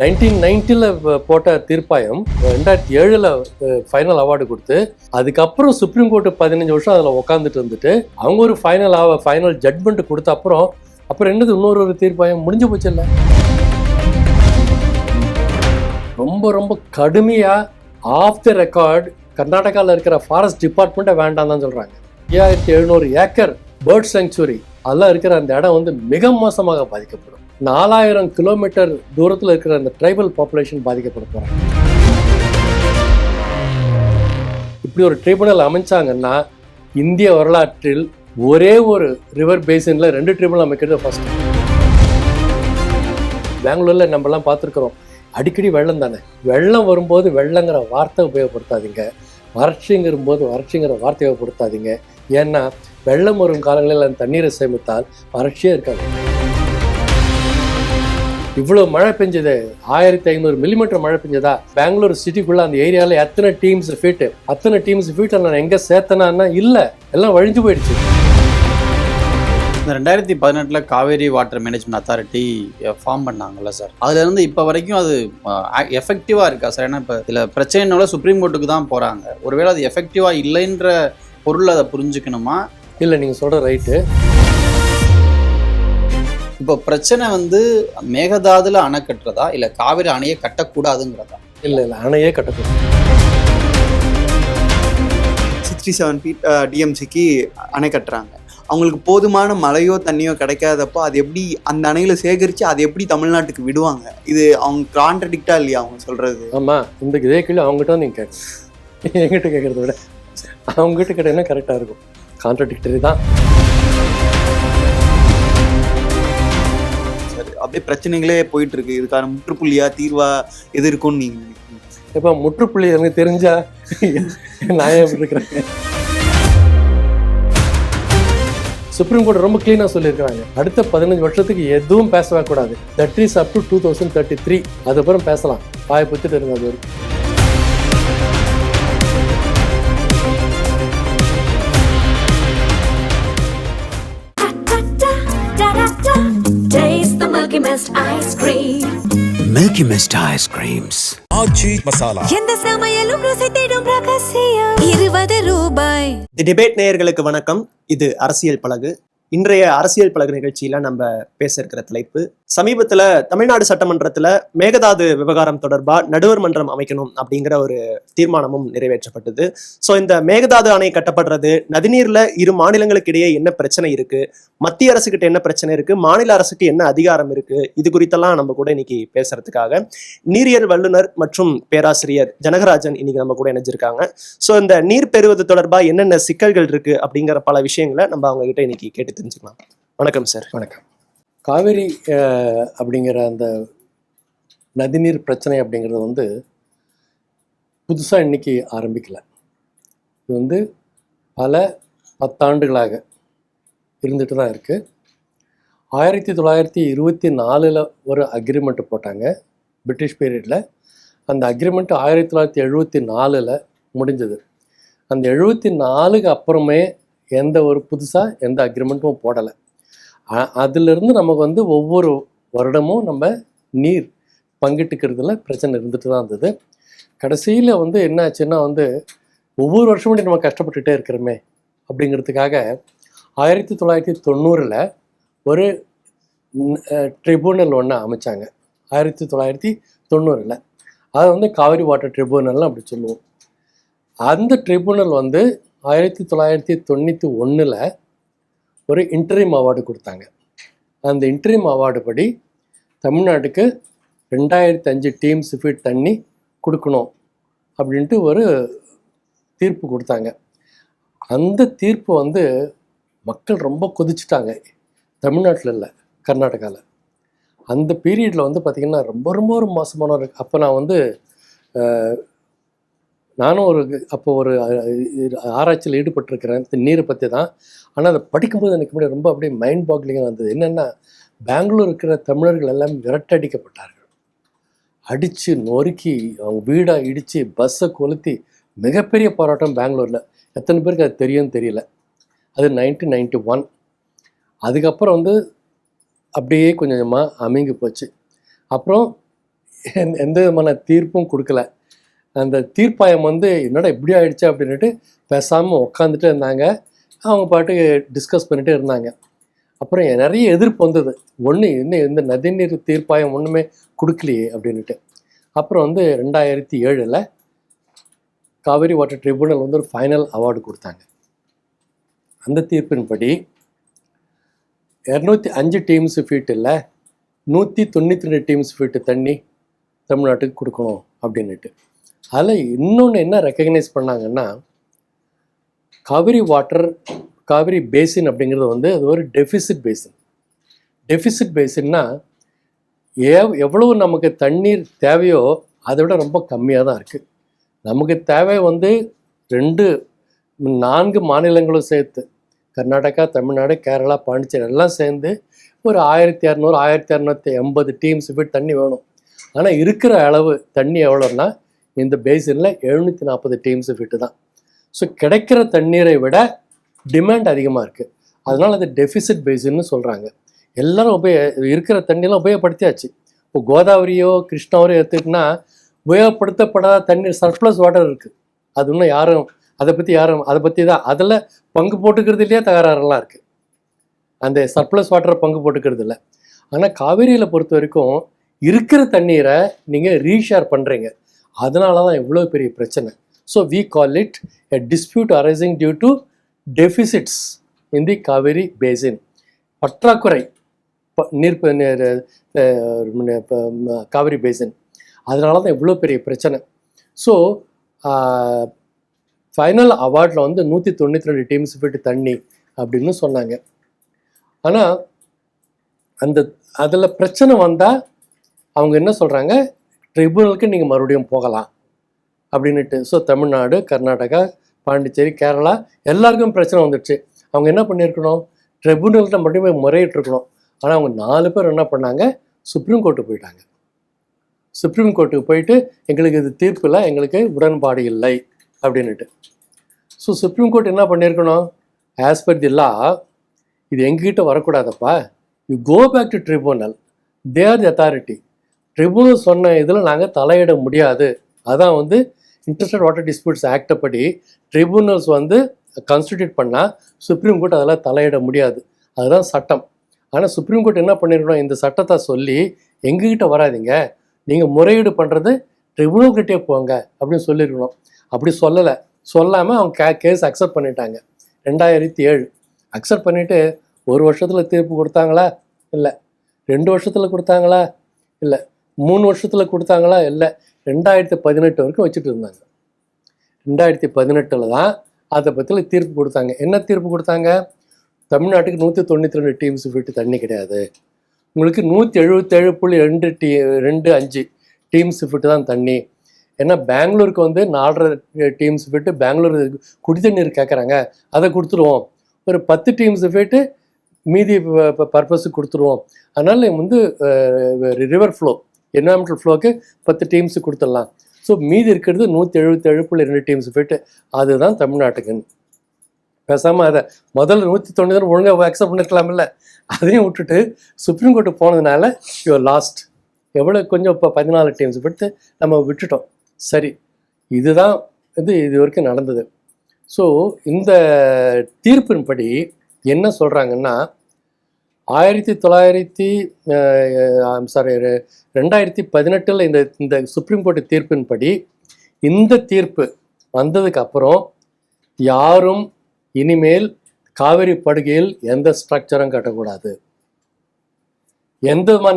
1990 போட்ட தீர்ப்பாயம் 2007 final award கொடுத்து அதுக்கப்புறம் சுப்ரீம் கோர்ட்டு 15 வருஷம் அதில் உட்காந்துட்டு இருந்துட்டு அவங்க ஒரு ஃபைனல் ஜட்மெண்ட் கொடுத்த அப்புறம் என்னது இன்னொரு தீர்ப்பாயம் முடிஞ்சு போச்சு இல்லை. ரொம்ப ரொம்ப கடுமையாக ஆஃப் த ரெக்கார்ட் கர்நாடகாவில் இருக்கிற ஃபாரஸ்ட் டிபார்ட்மெண்ட்டை வேண்டாம் தான் சொல்கிறாங்க. 5700 ஏக்கர் பேர்ட் சாங்சுரி அதெல்லாம் இருக்கிற அந்த இடம் மிக மோசமாக பாதிக்கப்படும். 4000 கிலோமீட்டர் தூரத்தில் இருக்கிற அந்த ட்ரைபல் பாப்புலேஷன் பாதிக்கப்பட போகிறாங்க. இப்படி ஒரு ட்ரிபுனல் அமைச்சாங்கன்னா இந்திய வரலாற்றில் ஒரே ஒரு ரிவர் பேசின்ல 2 ட்ரிபுனல் அமைக்கிறது ஃபர்ஸ்ட். பெங்களூர்ல நம்மலாம் பார்த்துருக்குறோம், அடிக்கடி வெள்ளம் தானே. வெள்ளம் வரும்போது வெள்ளங்கிற வார்த்தை உபயோகப்படுத்தாதீங்க, வறட்சிங்கிற வார்த்தையை உபயோகப்படுத்தாதீங்க. ஏன்னா வெள்ளம் வரும் காலங்களில் அந்த தண்ணீரை சேமித்தால் வறட்சியே இருக்காது. இவ்வளோ மழை பெஞ்சது, 1500 மில்லிமீட்டர் மழை பெஞ்சதா பெங்களூர் சிட்டிக்குள்ள அந்த ஏரியாவில் அத்தனை டீம்ஸ் ஃபீட்டை நான் எங்கே சேர்த்தனான்னா இல்லை, எல்லாம் வழிஞ்சு போயிடுச்சு. இந்த 2018 Kaveri water management authority form பண்ணாங்கல்ல சார், அதுலேருந்து இப்போ வரைக்கும் அது எஃபெக்டிவாக இருக்கா சார்? ஏன்னா இப்போ இதில் பிரச்சனைனால சுப்ரீம் கோர்ட்டுக்கு தான் போகிறாங்க. ஒருவேளை அது எஃபெக்டிவாக இல்லைன்ற பொருள் அதை புரிஞ்சுக்கணுமா? இல்லை, நீங்கள் சொல்கிற ரைட்டு. இப்போ பிரச்சனை மேகதாதுல அணை கட்டுறதா இல்லை காவிரி அணையை கட்டக்கூடாதுங்கிறதா? இல்லை, அணையே கட்டக்கூடாது. 67 feet டிஎம்சிக்கு அணை கட்டுறாங்க. அவங்களுக்கு போதுமான மழையோ தண்ணியோ கிடைக்காதப்போ அது எப்படி அந்த அணைகளை சேகரித்து அதை எப்படி தமிழ்நாட்டுக்கு விடுவாங்க? இது அவங்க கான்ட்ரடிக்டா இல்லையா அவங்க சொல்கிறது? ஆமாம், இந்த இதே கேள்வி அவங்ககிட்ட நீங்கள் கேட்க, என்கிட்ட கேட்குறத விட அவங்ககிட்ட கேட்டீங்கன்னா கரெக்டாக இருக்கும். கான்ட்ரடிக்டரி தான். அப்படியே பிரச்சனைகளே போயிட்டு இருக்கு. இதுக்கான முற்றுப்புள்ளியா தீர்வா எது இருக்கும்னு நீங்க நினைக்கிறீங்க? இப்போ முற்றுப்புள்ளி எனக்கு தெரிஞ்சா நான் எப்படி இருக்கிறேன். சுப்ரீம் கோர்ட் ரொம்ப கிளீனாக சொல்லியிருக்கிறாங்க, அடுத்த 15 வருஷத்துக்கு எதுவும் பேசவே கூடாது. That is up to 2033. அதுக்கப்புறம் பேசலாம், வாயை புத்திட்டு இருங்க. அது வரைக்கும் Milky Mist ice creams. ஆச்சி மசாலா. எந்த சமையலும் ருசி தேடும் ரகசியம். 20 ரூபாய். தி டிபேட் நேயர்களுக்கு வணக்கம். இது அரசியல் பலகு. இன்றைய அரசியல் பலகு நிகழ்ச்சியில நம்ம பேச இருக்கிற தலைப்பு, சமீபத்துல தமிழ்நாடு சட்டமன்றத்துல மேகதாது விவகாரம் தொடர்பா நடுவர் மன்றம் அமைக்கணும் அப்படிங்கிற ஒரு தீர்மானமும் நிறைவேற்றப்பட்டது. ஸோ இந்த மேகதாது அணை கட்டப்படுறது, நதிநீர்ல இரு மாநிலங்களுக்கு இடையே என்ன பிரச்சனை இருக்கு, மத்திய அரசுகிட்ட என்ன பிரச்சனை இருக்கு, மாநில அரசுக்கு என்ன அதிகாரம் இருக்கு, இது குறித்தெல்லாம் நம்ம கூட இன்னைக்கு பேசுறதுக்காக நீரியல் வல்லுநர் மற்றும் பேராசிரியர் ஜனகராஜன் இன்னைக்கு நம்ம கூட இணைஞ்சிருக்காங்க. ஸோ இந்த நீர் பெறுவது தொடர்பா என்னென்ன சிக்கல்கள் இருக்கு அப்படிங்கிற பல விஷயங்களை நம்ம அவங்க கிட்ட இன்னைக்கு கேட்டு தெரிஞ்சுக்கலாம். வணக்கம் சார். வணக்கம். காவேரி அப்படிங்கிற அந்த நதிநீர் பிரச்சனை அப்படிங்கிறது புதுசாக இன்னைக்கு ஆரம்பிக்கல. இது பல 10 ஆண்டுகளாக இருந்துட்டு தான் இருக்குது. 1924 ஒரு அக்ரிமெண்ட் போட்டாங்க பிரிட்டிஷ் பீரியடில். அந்த அக்ரிமெண்ட் 1974 முடிஞ்சது. அந்த 74க்கு அப்புறமே புதுசாக எந்த அக்ரிமெண்ட்டும் போடலை. அதிலிருந்து நமக்கு ஒவ்வொரு வருடமும் நம்ம நீர் பங்கிட்டுக்கிறதுல பிரச்சனை இருந்துட்டு தான் இருந்தது. கடைசியில் என்ன ஆச்சுன்னா ஒவ்வொரு வருஷமும் நம்ம கஷ்டப்பட்டுட்டே இருக்கிறோமே அப்படிங்கிறதுக்காக 1990 ஒரு ட்ரிபுனல் ஒன்று அமைச்சாங்க. 1990 அதை காவிரி வாட்டர் ட்ரிபுனல் அப்படி சொல்லுவோம். அந்த ட்ரிபுனல் 1991 ஒரு இன்டரிம் அவார்டு கொடுத்தாங்க. அந்த இன்டரிம் அவார்டு படி தமிழ்நாட்டுக்கு 2005 டீம்ஸ் ஃபீட் தண்ணி கொடுக்கணும் அப்படின்ட்டு ஒரு தீர்ப்பு கொடுத்தாங்க. அந்த தீர்ப்பு மக்கள் ரொம்ப கொதிச்சுட்டாங்க. தமிழ்நாட்டில் இல்லை, கர்நாடகாவில். அந்த பீரியடில் பார்த்திங்கன்னா ரொம்ப ரொம்ப ஒரு மோசமான அப்போ நான் நானும் ஒரு ஆராய்ச்சியில் ஈடுபட்டிருக்கிறேன் நீரை பற்றி தான். ஆனால் அதை படிக்கும்போது எனக்கு முன்னாடி ரொம்ப அப்படியே மைண்ட் பாக்லிங்காக வந்தது. என்னென்னா, பெங்களூர் இருக்கிற தமிழர்கள் எல்லாம் விரட்டடிக்கப்பட்டார்கள். அடித்து நொறுக்கி அவங்க வீடாக இடித்து பஸ்ஸை கொளுத்தி மிகப்பெரிய போராட்டம் பெங்களூரில். எத்தனை பேருக்கு அது தெரியும்னு தெரியல. அது 1991. அதுக்கப்புறம் அப்படியே கொஞ்சம் கொஞ்சமாக அமுங்கி போச்சு. அப்புறம் எந்த விதமான தீர்ப்பும் கொடுக்கல. அந்த தீர்ப்பாயம் வந்து என்னடா இப்படி ஆயிடுச்சு அப்படின்ட்டு பேசாமல் உட்காந்துட்டு இருந்தாங்க. அவங்க பாட்டுக்கு டிஸ்கஸ் பண்ணிகிட்டே இருந்தாங்க. அப்புறம் நிறைய எதிர்ப்பு வந்தது. ஒன்று இன்னும் இந்த நதிநீர் தீர்ப்பாயம் ஒன்றுமே கொடுக்கலையே அப்படின்ட்டு. அப்புறம் வந்து 2007 காவேரி வாட்டர் ட்ரிபியூனல் வந்து ஒரு ஃபைனல் அவார்டு கொடுத்தாங்க. அந்த தீர்ப்பின்படி 205 டீம்ஸ் ஃபீட் இல்லை 192 டீம்ஸ் ஃபீட்டு தண்ணி தமிழ்நாட்டுக்கு கொடுக்கணும் அப்படின்ட்டு. அதில் இன்னொன்று என்ன ரெக்கக்னைஸ் பண்ணாங்கன்னா, காவிரி பேசின் அப்படிங்கிறது வந்து அது ஒரு டெஃபிசிட் பேசின். டெஃபிசிட் பேசின்னா எவ்வளவு நமக்கு தண்ணீர் தேவையோ அதை விட ரொம்ப கம்மியாக தான் இருக்குது. நமக்கு தேவை வந்து 4 மாநிலங்களும் சேர்த்து, கர்நாடகா, தமிழ்நாடு, கேரளா, பாண்டிச்சேரி எல்லாம் சேர்ந்து ஒரு 1200 1280 டீம்ஸ் ஃபீட் தண்ணி வேணும். ஆனால் இருக்கிற அளவு தண்ணி எவ்வளோன்னா இந்த பேசினில் 740 டீம்ஸ் ஃபீட்டு தான். ஸோ கிடைக்கிற தண்ணீரை விட டிமாண்ட் அதிகமாக இருக்குது. அதனால் அது டெஃபிசிட் பேசின்னு சொல்கிறாங்க. எல்லோரும் இருக்கிற தண்ணியெல்லாம் உபயோகப்படுத்தியாச்சு. இப்போ கோதாவரியோ கிருஷ்ணாவோ எடுத்துக்கிட்டோன்னா உபயோகப்படுத்தப்படாத தண்ணீர் சர்ப்ளஸ் வாட்டர் இருக்குது. அது இன்னும் அதை பற்றி தான் அதில் பங்கு போட்டுக்கிறது இல்லையா தகராறெல்லாம் இருக்குது. அந்த சர்ப்ளஸ் வாட்டரை பங்கு போட்டுக்கிறது இல்லை. ஆனால் காவேரியில் பொறுத்த வரைக்கும் இருக்கிற தண்ணீரை நீங்கள் ரீஷேர் பண்ணுறீங்க. அதனால தான் இவ்வளோ பெரிய பிரச்சனை. So we call it a dispute arising due to deficits in the Kaveri basin. பற்றாக்குறை காவிரி பேசின். அதனால தான் இவ்வளோ பெரிய பிரச்சனை. ஸோ ஃபைனல் அவார்டில் வந்து 192 டீம்ஸ் ஃபீட்டு தண்ணி அப்படின்னு சொன்னாங்க. ஆனால் அதில் பிரச்சனை வந்தால் அவங்க என்ன சொல்கிறாங்க, ட்ரிபியூனலுக்கு நீங்கள் மறுபடியும் போகலாம் அப்படின்ட்டு. ஸோ தமிழ்நாடு, கர்நாடகா, பாண்டிச்சேரி, கேரளா எல்லாருக்கும் பிரச்சனை வந்துடுச்சு. அவங்க என்ன பண்ணியிருக்கணும், ட்ரிபியூனல்கிட்ட மட்டுமே முறையிட்டிருக்கணும். ஆனால் அவங்க 4 பேர் என்ன பண்ணாங்க, சுப்ரீம் கோர்ட்டுக்கு போயிட்டாங்க. சுப்ரீம் கோர்ட்டுக்கு போயிட்டு எங்களுக்கு இது தீர்ப்பில் எங்களுக்கு உடன்பாடு இல்லை அப்படின்ட்டு. ஸோ சுப்ரீம் கோர்ட் என்ன பண்ணியிருக்கணும், ஆஸ் பர் தி லா இது எங்ககிட்ட வரக்கூடாதப்பா, you go back to tribunal, they are the authority. Tribunal சொன்ன இதில் நாங்கள் தலையிட முடியாது. அதான் வந்து இன்டர்ஸ்டேட் வாட்டர் டிஸ்பியூட்ஸ் ஆக்டை படி ட்ரிபியூனல்ஸ் வந்து கான்ஸ்டிடியூட் பண்ணால் சுப்ரீம் கோர்ட் அதெல்லாம் தலையிட முடியாது. அதுதான் சட்டம். ஆனால் சுப்ரீம் கோர்ட் என்ன பண்ணியிருக்கணும், இந்த சட்டத்தை சொல்லி எங்ககிட்ட வராதிங்க, நீங்கள் முறையீடு பண்ணுறது ட்ரிபியூனல்கிட்டே போங்க அப்படின்னு சொல்லியிருக்கணும். அப்படி சொல்லாமல் அவங்க கேஸ் அக்செப்ட் பண்ணிட்டாங்க. 2007 அக்செப்ட் பண்ணிவிட்டு 1 வருஷத்தில் தீர்ப்பு கொடுத்தாங்களா இல்லை, 2 வருஷத்தில் கொடுத்தாங்களா இல்லை, 3 வருஷத்தில் கொடுத்தாங்களா இல்லை, 2018 வரைக்கும் வச்சுட்டு இருந்தாங்க. 2018 தான் அதை பற்றி தீர்ப்பு கொடுத்தாங்க. என்ன தீர்ப்பு கொடுத்தாங்க, தமிழ்நாட்டுக்கு 192 டீம்ஸ் ஃபீட்டு தண்ணி கிடையாது, உங்களுக்கு 177.25 டீம்ஸ் ஃபீட்டு தான் தண்ணி. ஏன்னா பெங்களூருக்கு வந்து 4.5 டீம்ஸ் ஃபீட்டு பெங்களூர் குடி தண்ணீர் கேட்குறாங்க, அதை கொடுத்துருவோம். ஒரு 10 டீம்ஸ் ஃபீட்டு மீதி பர்பஸுக்கு கொடுத்துருவோம். அதனால் வந்து ரிவர் ஃப்ளோ, என்வரான்மெண்டல் ஃப்ளோக்கு 10 டீம்ஸு கொடுத்துடலாம். ஸோ மீதி இருக்கிறது 177.2 டீம்ஸ் ஃபீட்டு, அதுதான் தமிழ்நாட்டுக்குன்னு. பேசாமல் அதை முதல்ல 190 ஒழுங்காக அக்செப்ட் பண்ணிருக்கலாமில்ல, அதையும் விட்டுட்டு சுப்ரீம் கோர்ட்டுக்கு போனதுனால யூஆர் லாஸ்ட். எவ்வளோ கொஞ்சம் இப்போ 14 டீம்ஸ் படுத்து நம்ம விட்டுட்டோம். சரி, இதுதான் இது வரைக்கும் நடந்தது. ஸோ இந்த தீர்ப்பின்படி என்ன சொல்கிறாங்கன்னா, 2018 இந்த சுப்ரீம் கோர்ட்டு தீர்ப்பின்படி இந்த தீர்ப்பு வந்ததுக்கு அப்புறம் யாரும் இனிமேல் காவிரி படுகையில் எந்த ஸ்ட்ரக்சரும் கட்டக்கூடாது, எந்த விதமான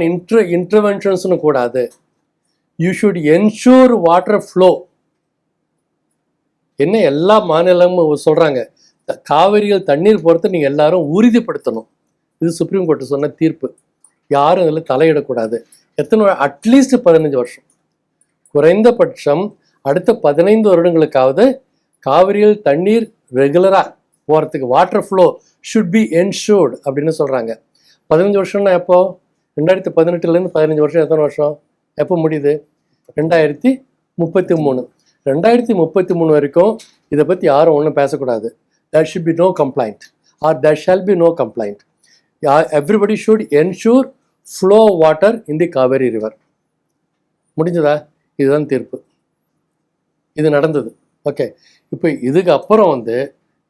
இன்டர்வென்ஷன்ஸும் கூடாது. You should ensure water flow. என்ன எல்லா மாநிலமும் சொல்கிறாங்க, காவிரியில் தண்ணீர் போகிறத நீங்கள் எல்லாரும் உறுதிப்படுத்தணும். இது சுப்ரீம் கோர்ட்டு சொன்ன தீர்ப்பு. யாரும் இதில் தலையிடக்கூடாது. எத்தனை, அட்லீஸ்ட் 15 வருஷம், குறைந்தபட்சம் அடுத்த 15 வருடங்களுக்காவது காவிரியில் தண்ணீர் ரெகுலராக போகிறதுக்கு வாட்டர் ஃப்ளோ ஷுட் பி என்ஷூர்டு அப்படின்னு சொல்கிறாங்க. 15 வருஷம்னா எப்போ, 2018 15 வருஷம் எத்தனை வருஷம், எப்போ முடியுது, 2033. 2033 வரைக்கும் இதை பற்றி யாரும் ஒன்றும் பேசக்கூடாது. there should be no complaint or there shall be no complaint. Everybody should ensure flow water in the Kaveri river. முடிஞ்சதா? இதுதான் தீர்ப்பு. இது நடந்தது. ஓகே. இப்போ இதுக்கு அப்புறம் வந்து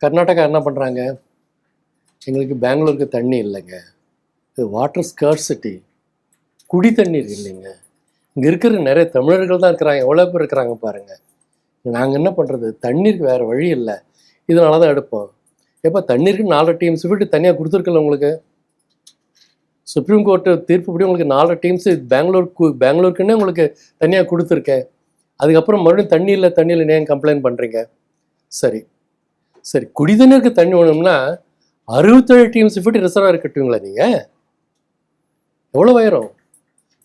கர்நாடகா என்ன பண்ணுறாங்க? எங்களுக்கு பெங்களூருக்கு தண்ணி இல்லைங்க, இது வாட்டர் ஸ்கர்சிட்டி, குடி தண்ணீர் இல்லைங்க. இங்கே இருக்கிற நிறைய தமிழர்கள் தான் இருக்கிறாங்க, எவ்வளோ பேர் இருக்கிறாங்க பாருங்கள். நாங்கள் என்ன பண்ணுறது? தண்ணீருக்கு வேறு வழி இல்லை, இதனால தான் எடுப்போம். எப்போ தண்ணீருக்கு 4 டீம்ஸ் விட்டு தனியாக கொடுத்துருக்கல உங்களுக்கு. சுப்ரீம் கோர்ட்டு தீர்ப்புப்படி உங்களுக்கு 4 டீம்ஸ் பெங்களூருக்குன்னே உங்களுக்கு தனியாக கொடுத்துருக்கேன். அதுக்கப்புறம் மறுபடியும் தண்ணி இல்லை ஏன் கம்ப்ளைண்ட் பண்ணுறீங்க? சரி சரி, குடிதண்ணீருக்கு தண்ணி வேணும்னா 67 டீம்ஸ் விட்டு ரிசர்வாயர் கட்டுவீங்களா நீங்கள்? எவ்வளோ உயரம்?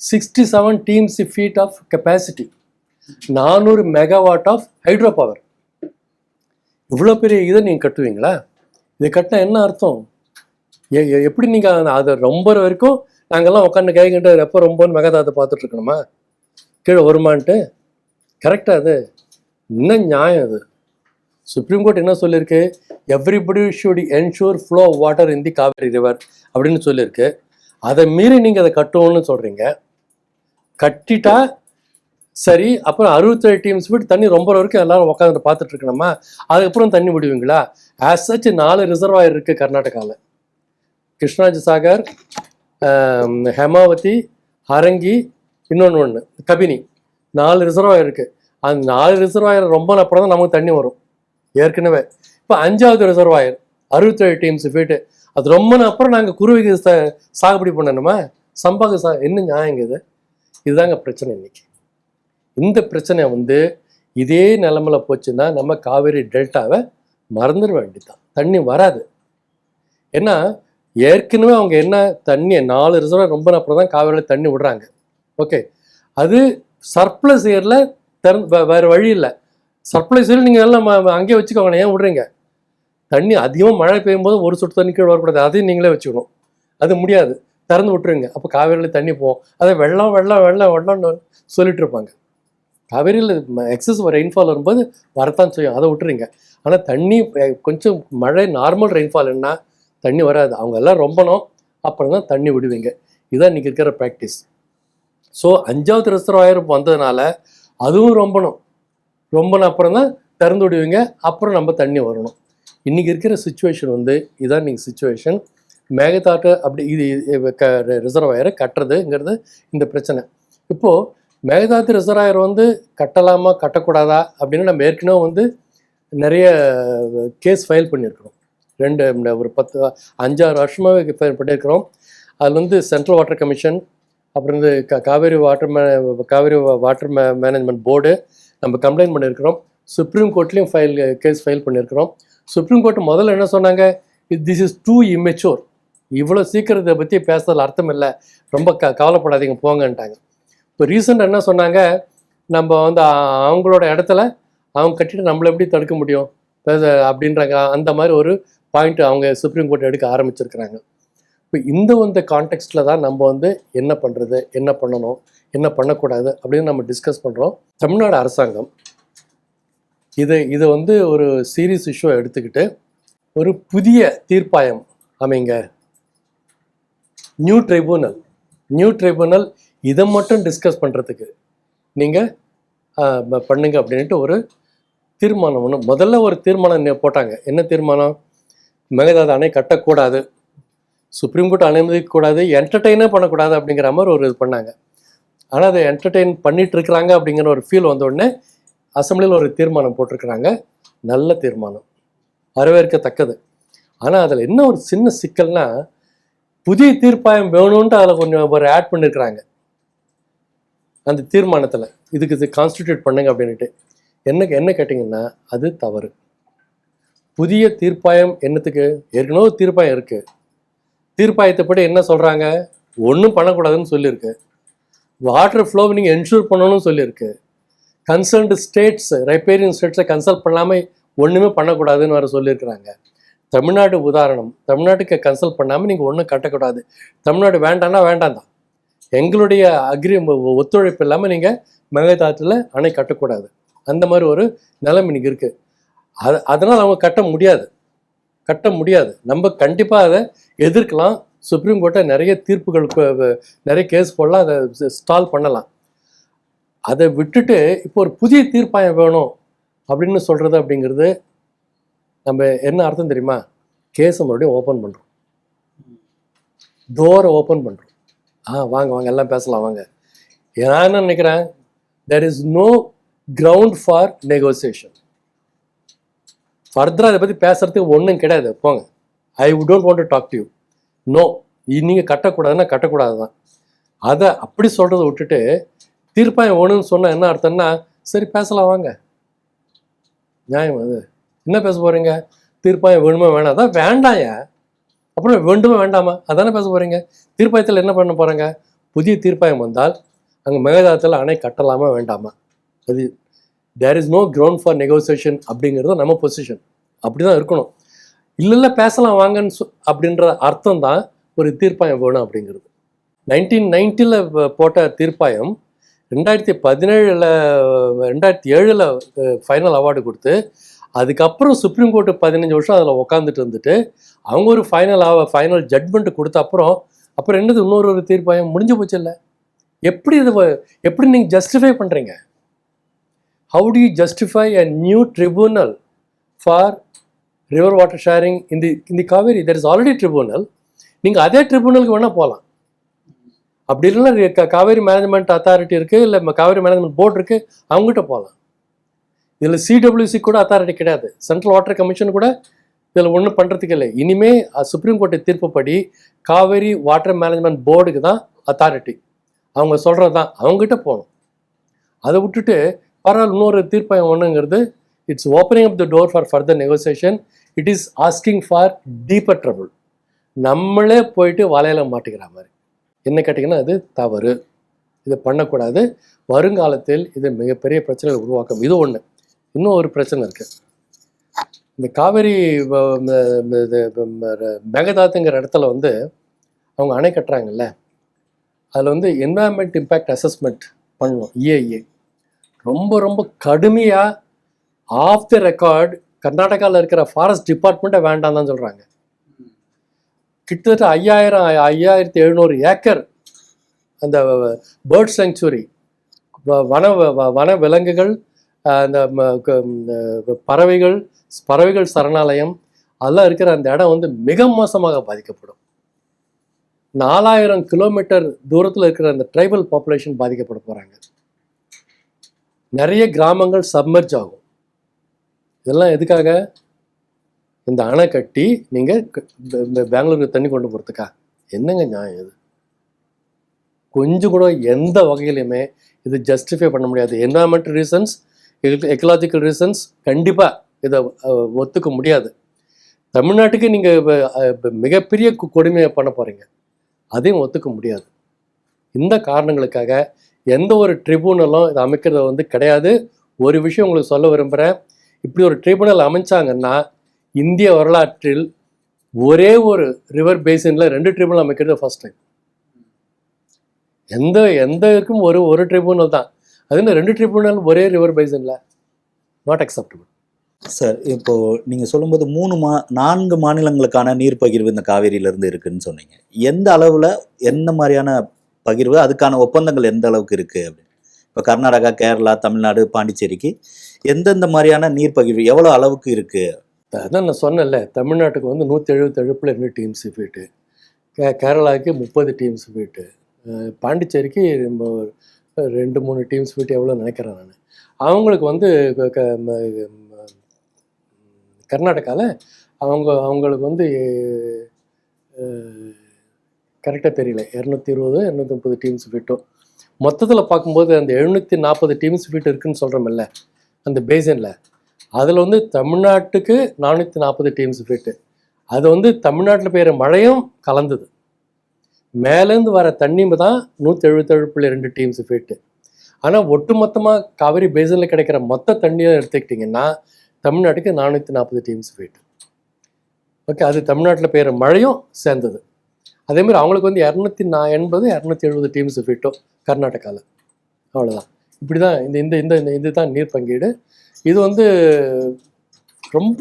67 டீம்ஸ் feet of capacity, 400 megawatt of hydro power. இவ்வளோ பெரிய இதை நீங்கள் கட்டுவீங்களா? இதை கட்டினா என்ன அர்த்தம்? எப்படி நீங்கள் அதை ரொம்ப வரைக்கும் நாங்கள்லாம் உட்காந்து கைகிட்ட எப்போ ரொம்பன்னு மெகாதாத்தை பார்த்துட்டு இருக்கணுமா? கீழே வருமான்ட்டு கரெக்டாக? அது என்ன நியாயம்? அது சுப்ரீம் கோர்ட் என்ன சொல்லியிருக்கு? Everybody should ensure flow of water in the Kaveri river அப்படின்னு சொல்லியிருக்கு. அதை மீறி நீங்கள் அதை கட்டுவோன்னு சொல்கிறீங்க. கட்டிட்டா சரி, அப்புறம் 67 டீம்ஸ் விட்டு தண்ணி ரொம்ப வரைக்கும் எல்லாரும் உட்காந்துட்டு பார்த்துட்டு இருக்கணுமா? அதுக்கப்புறம் தண்ணி விடுவீங்களா? ஆஸ் சச் 4 ரிசர்வாயர் இருக்குது கர்நாடகாவில். கிருஷ்ணாஜி சாகர், ஹேமாவதி, ஹரங்கி, இன்னொன்று கபினி, 4 ரிசர்வாயர் இருக்குது. அந்த 4 ரிசர்வாயர் ரொம்ப அப்புறம் தான் நமக்கு தண்ணி வரும் ஏற்கனவே. இப்போ 5வது ரிசர்வாயர் 67 டீம்ஸ் ஃபீட்டு, அது ரொம்ப அப்புறம் நாங்கள் குருவிக்கு சாகுபடி பண்ணணுமா? சம்பாக என்ன நியாயங்க இது? இதுதாங்க பிரச்சனை இன்னைக்கு. இந்த பிரச்சனை வந்து இதே நிலமையில போச்சுன்னா நம்ம காவேரி டெல்டாவை மறந்துட வேண்டியதுதான், தண்ணி வராது. ஏன்னா ஏற்கனவே அவங்க என்ன தண்ணி 4 ரிசர்வாயர் ரொம்ப அப்புறம் தான் காவேரியில் தண்ணி விடுறாங்க. ஓகே, அது சர்ப்ளஸ் இயரில் வேறு வழி இல்லை. சர்ப்ளஸ் இயர் நீங்கள் எல்லாம் அங்கேயே வச்சுக்கோங்க, ஏன் விடுறீங்க? தண்ணி அதிகமாக மழை பெய்யும் போது ஒரு சொட்டு தண்ணி கீழே வரக்கூடாது, அதையும் நீங்களே வச்சுக்கணும். அது முடியாது, திறந்து விட்டுருங்க. அப்போ காவேரியில் தண்ணி போகும். அதை வெள்ளம்னு சொல்லிட்டு இருப்பாங்க. காவேரியில் எக்ஸஸ் ரெயின்ஃபால் வரும்போது வரத்தான் செய்யும், அதை விட்டுறீங்க. ஆனால் தண்ணி கொஞ்சம் மழை நார்மல் ரெயின்ஃபால் என்ன தண்ணி வராது, அவங்க எல்லாம் ரொம்பணும், அப்புறம் தான் தண்ணி விடுவீங்க. இதுதான் இன்றைக்கி இருக்கிற ப்ராக்டிஸ். ஸோ 5வது ரிசர்வாயர் வந்ததுனால அதுவும் ரொம்பணும் அப்புறம் தான் திறந்து விடுவீங்க, அப்புறம் நம்ம தண்ணி வரணும். இன்றைக்கி இருக்கிற சுச்சுவேஷன் வந்து இதுதான் இன்றைக்கி சுச்சுவேஷன். மேகதாட்டு அப்படி இது ரிசர்வாயரை கட்டுறதுங்கிறது இந்த பிரச்சனை. இப்போது மேகதாத்து ரிசர்வாயர் வந்து கட்டலாமா கட்டக்கூடாதா அப்படின்னு நம்ம ஏற்கனவே வந்து நிறைய கேஸ் ஃபைல் பண்ணியிருக்கிறோம். ஒரு 5-6 வருஷமாகவே பண்ணியிருக்கிறோம். அதில் வந்து சென்ட்ரல் வாட்டர் கமிஷன், அப்புறம் வந்து காவேரி வாட்டர் மேனேஜ்மெண்ட் போர்டு நம்ம கம்ப்ளைண்ட் பண்ணியிருக்கிறோம். சுப்ரீம் கோர்ட்லேயும் கேஸ் ஃபைல் பண்ணியிருக்கிறோம். சுப்ரீம் கோர்ட் முதல்ல என்ன சொன்னாங்க? திஸ் இஸ் டூ இம்மெச்சூர், இவ்வளோ சீக்கிரம் இதை பற்றி பேசுறதுல அர்த்தம் இல்லை, ரொம்ப கவலைப்படாதீங்க போங்கன்ட்டாங்க. இப்போ ரீசெண்டாக என்ன சொன்னாங்க? நம்ம வந்து அவங்களோட இடத்துல அவங்க கட்டிட்டு நம்மளை எப்படி தடுக்க முடியும் அப்படின்றாங்க. அந்த மாதிரி ஒரு பாயிண்ட் அவங்க சுப்ரீம் கோர்ட் எடுக்க ஆரம்பிச்சிருக்கிறாங்க. இப்போ இந்த கான்டெக்ஸ்டில் தான் நம்ம வந்து என்ன பண்ணுறது, என்ன பண்ணணும், என்ன பண்ணக்கூடாது அப்படின்னு நம்ம டிஸ்கஸ் பண்ணுறோம். தமிழ்நாடு அரசாங்கம் இதை வந்து ஒரு சீரியஸ் இஷ்யூ எடுத்துக்கிட்டு ஒரு புதிய தீர்ப்பாயம் அமைங்க, நியூ ட்ரைபுனல் இதை மட்டும் டிஸ்கஸ் பண்ணுறதுக்கு நீங்கள் பண்ணுங்க அப்படின்ட்டு ஒரு தீர்மானம் ஒன்று முதல்ல ஒரு தீர்மானம் போட்டாங்க. என்ன தீர்மானம்? மேகதாது அணை கட்டக்கூடாது, சுப்ரீம் கோர்ட் அனுமதிக்கக்கூடாது, என்டர்டெயினே பண்ணக்கூடாது அப்படிங்கிற மாதிரி ஒரு இது பண்ணாங்க. ஆனால் அதை என்டர்டெயின் பண்ணிட்டு இருக்கிறாங்க அப்படிங்கிற ஒரு ஃபீல் வந்த உடனே அசம்பிளியில் ஒரு தீர்மானம் போட்டிருக்கிறாங்க. நல்ல தீர்மானம், வரவேற்கத்தக்கது. ஆனால் அதில் என்ன ஒரு சின்ன சிக்கல்னா, புதிய தீர்ப்பாயம் வேணும்ன்ட்டு அதில் கொஞ்சம் ஒரு ஆட் பண்ணியிருக்கிறாங்க அந்த தீர்மானத்தில். இது கான்ஸ்டிடியூட் பண்ணுங்க அப்படின்ட்டு. என்ன கேட்டிங்கன்னா அது தவறு. புதிய தீர்ப்பாயம் என்னத்துக்கு? ஏற்கனவே தீர்ப்பாயம் இருக்குது. தீர்ப்பாயத்தைப்படி என்ன சொல்கிறாங்க? ஒன்றும் பண்ணக்கூடாதுன்னு சொல்லியிருக்கு. வாட்டர் ஃப்ளோவை நீங்கள் என்ஷூர் பண்ணணும்னு சொல்லியிருக்கு. கன்சர்ன்டு ஸ்டேட்ஸ், ரைப்பேரியன் ஸ்டேட்ஸை கன்சல்ட் பண்ணாமல் ஒன்றுமே பண்ணக்கூடாதுன்னு வேறு சொல்லியிருக்கிறாங்க. தமிழ்நாடு உதாரணம், தமிழ்நாட்டுக்கு கன்சல்ட் பண்ணாமல் நீங்கள் ஒன்றும் கட்டக்கூடாது. தமிழ்நாடு வேண்டாம்னா வேண்டாம் தான், எங்களுடைய ஒத்துழைப்பு இல்லாமல் நீங்கள் மேகதாத்துல அணை கட்டக்கூடாது. அந்த மாதிரி ஒரு நிலைமை இன்னைக்கு இருக்குது. அதனால் அவங்க கட்ட முடியாது. நம்ம கண்டிப்பாக அதை எதிர்க்கலாம். சுப்ரீம் கோர்ட்டை நிறைய தீர்ப்புகளுக்கு நிறைய கேஸ் போடலாம், அதை ஸ்டால் பண்ணலாம். அதை விட்டுட்டு இப்போ ஒரு புதிய தீர்ப்பாயம் வேணும் அப்படின்னு சொல்கிறது அப்படிங்கிறது நம்ம என்ன அர்த்தம் தெரியுமா? கேஸை மறுபடியும் ஓப்பன் பண்ணுறோம், டோரை ஓப்பன் பண்ணுறோம். வாங்க வாங்க எல்லாம் பேசலாம் வாங்க. நான் என்ன நினைக்கிறேன், there is no ground for negotiation. ஃபர்தராக அதை பற்றி பேசுறதுக்கு ஒன்றும் கிடையாது, போங்க. I don't want to talk to you. No, நீங்கள் கட்டக்கூடாதுன்னா கட்டக்கூடாது தான். அதை அப்படி சொல்கிறத விட்டுட்டு தீர்ப்பாயம் வேணும்னு சொன்னால் என்ன அர்த்தம்னா, சரி பேசலாம் வாங்க. நியாயம் அது. என்ன பேச போகிறீங்க? தீர்ப்பாயம் வேணுமா வேணாம்? அதான் வேண்டாயா, அப்புறம் வேண்டுமா வேண்டாமா அதானே பேச போகிறீங்க. தீர்ப்பாயத்தில் என்ன பண்ண போகிறாங்க? புதிய தீர்ப்பாயம் வந்தால் அங்கே மேகதாதுல அணை கட்டலாமா வேண்டாமா, அது there is no ground for negotiation அப்படிங்கிறது நம்ம பொசிஷன். அப்படி தான் இருக்கணும். இல்லை பேசலாம் வாங்கன்னு அப்படின்ற அர்த்தம் தான் ஒரு தீர்ப்பாயம் வேணும் அப்படிங்கிறது. 1990 போட்ட தீர்ப்பாயம் 2007 ஃபைனல் அவார்டு கொடுத்து, அதுக்கப்புறம் சுப்ரீம் கோர்ட்டு 15 வருஷம் அதில் உட்காந்துட்டு இருந்துட்டு அவங்க ஒரு ஃபைனல் ஜட்மெண்ட் கொடுத்த அப்புறம் என்னது இன்னொரு தீர்ப்பாயம் முடிஞ்சு போச்சு இல்லை? எப்படி நீங்கள் ஜஸ்டிஃபை பண்ணுறீங்க? How do you justify a new tribunal for river water sharing இந்த Kaveri? There is already tribunal. நீங்கள் அதே ட்ரிபியூனலுக்கு வேணால் போகலாம். அப்படி இல்லைன்னா காவேரி மேனேஜ்மெண்ட் அத்தாரிட்டி இருக்குது, இல்லை காவேரி மேனேஜ்மெண்ட் போர்டு இருக்குது, அவங்ககிட்ட போகலாம். இதில் சிடபிள்யூசி கூட அத்தாரிட்டி கிடையாது, சென்ட்ரல் வாட்டர் கமிஷன் கூட இதில் ஒன்றும் பண்ணுறதுக்கு இல்லை. இனிமேல் சுப்ரீம் கோர்ட்டு தீர்ப்புப்படி காவேரி வாட்டர் மேனேஜ்மெண்ட் போர்டுக்கு தான் அத்தாரிட்டி. அவங்க சொல்கிறது தான், அவங்ககிட்ட போகணும். அதை விட்டுட்டு பரவாயில்ல இன்னொரு தீர்ப்பாயம் ஒன்றுங்கிறது, it's opening up the door for further negotiation. It is asking for deeper trouble. நம்மளே போயிட்டு வலையில் மாட்டிக்கிற மாதிரி. என்ன கேட்டிங்கன்னா அது தவறு, இது பண்ணக்கூடாது. வருங்காலத்தில் இது மிகப்பெரிய பிரச்சனைகளை உருவாக்கும். இது ஒன்று. இன்னும் ஒரு பிரச்சனை இருக்குது. இந்த காவேரி மேகதாதுங்கிற இடத்துல அவங்க அணை கட்டுறாங்கல்ல, அதில் என்வாயன்மெண்ட் இம்பேக்ட் அசஸ்மெண்ட் பண்ணணும், EIA. ரொம்ப ரொம்ப கடுமையாக ஆஃப் த ரெக்கார்ட் கர்நாடகாவில் இருக்கிற ஃபாரஸ்ட் டிபார்ட்மெண்ட்டை வேண்டாம் தான் சொல்கிறாங்க. கிட்டத்தட்ட 5700 ஏக்கர் அந்த பேர்ட் சாங்சுரி, வன விலங்குகள், அந்த பறவைகள் சரணாலயம் அதெல்லாம் இருக்கிற அந்த இடம் மிக மோசமாக பாதிக்கப்படும். 4000 கிலோமீட்டர் தூரத்தில் இருக்கிற அந்த ட்ரைபல் பாப்புலேஷன் பாதிக்கப்பட போகிறாங்க. நிறைய கிராமங்கள் சப்மர்ஜ் ஆகும். இதெல்லாம் எதுக்காக? இந்த அணை கட்டி நீங்கள் பெங்களூருக்கு தண்ணி கொண்டு போகிறதுக்கா? என்னங்க நியாயம் இது? கொஞ்சம் கூட எந்த வகையிலையுமே இது ஜஸ்டிஃபை பண்ண முடியாது. என்வரான்மெண்டல் ரீசன்ஸ், எக்கலாஜிக்கல் ரீசன்ஸ் கண்டிப்பாக இதை ஒத்துக்க முடியாது. தமிழ்நாட்டுக்கு நீங்கள் மிகப்பெரிய கொடுமையை பண்ண போகிறீங்க, அதையும் ஒத்துக்க முடியாது. இந்த காரணங்களுக்காக எந்த ஒரு ட்ரிபியூனலும் இதை அமைக்கிறது கிடையாது. ஒரு விஷயம் உங்களுக்கு சொல்ல விரும்புகிறேன். இப்படி ஒரு ட்ரிபியூனல் அமைச்சாங்கன்னா இந்திய வரலாற்றில் ஒரே ஒரு ரிவர் பேசினில் 2 ட்ரிபியூனல் அமைக்கிறது ஃபர்ஸ்ட் டைம். எந்த இருக்கும் ஒரு ட்ரிபியூனல் தான். அது 2 ட்ரிபியூனல் ஒரே ரிவர் பேசினில், நாட் அக்செப்டபிள். சார், இப்போ நீங்கள் சொல்லும்போது 4 மாநிலங்களுக்கான நீர் பகிர்வு இந்த காவேரியிலேருந்து இருக்குன்னு சொன்னீங்க. எந்த அளவில் என்ன மாதிரியான பகிர்வு, அதுக்கான ஒப்பந்தங்கள் எந்த அளவுக்கு இருக்குது அப்படின்னு? இப்போ கர்நாடகா, கேரளா, தமிழ்நாடு, பாண்டிச்சேரிக்கு எந்தெந்த மாதிரியான நீர் பகிர்வு எவ்வளோ அளவுக்கு இருக்குது? அதான் நான் சொன்னேன்ல, தமிழ்நாட்டுக்கு 177.2 டீம்ஸ் ஃபீட்டு, கேரளாவுக்கு 30 டீம்ஸ் ஃபீட்டு, பாண்டிச்சேரிக்கு 2-3 டீம்ஸ் ஃபீட்டு எவ்வளோ நினைக்கிறேன் நான். அவங்களுக்கு கர்நாடகாவில் அவங்களுக்கு கரெக்டாக தெரியல, 220-230 டீம்ஸ் ஃபீட்டும். மொத்தத்தில் பார்க்கும்போது அந்த 740 டீம்ஸ் ஃபீட் இருக்குதுன்னு சொல்கிறோமில்ல அந்த பேசினில், அதில் தமிழ்நாட்டுக்கு 440 டீம்ஸ் ஃபீட்டு. அது தமிழ்நாட்டில் பெய்கிற மழையும் கலந்தது. மேலேருந்து வர தண்ணி தான் 177.2 டீம்ஸ் ஃபீட்டு. ஆனால் ஒட்டுமொத்தமாக காவிரி பேசினில் கிடைக்கிற மொத்த தண்ணியை எடுத்துக்கிட்டிங்கன்னா தமிழ்நாட்டுக்கு 440 டீம்ஸ் ஃபீட்டு. ஓகே, அது தமிழ்நாட்டில் பெய்கிற மழையும் சேர்ந்தது. அதேமாதிரி அவங்களுக்கு 280-270 டீம்ஸ் ஃபீட்டும் கர்நாடகாவில். அவ்வளோதான். இப்படி தான் இதுதான் நீர் பங்கீடு. இது ரொம்ப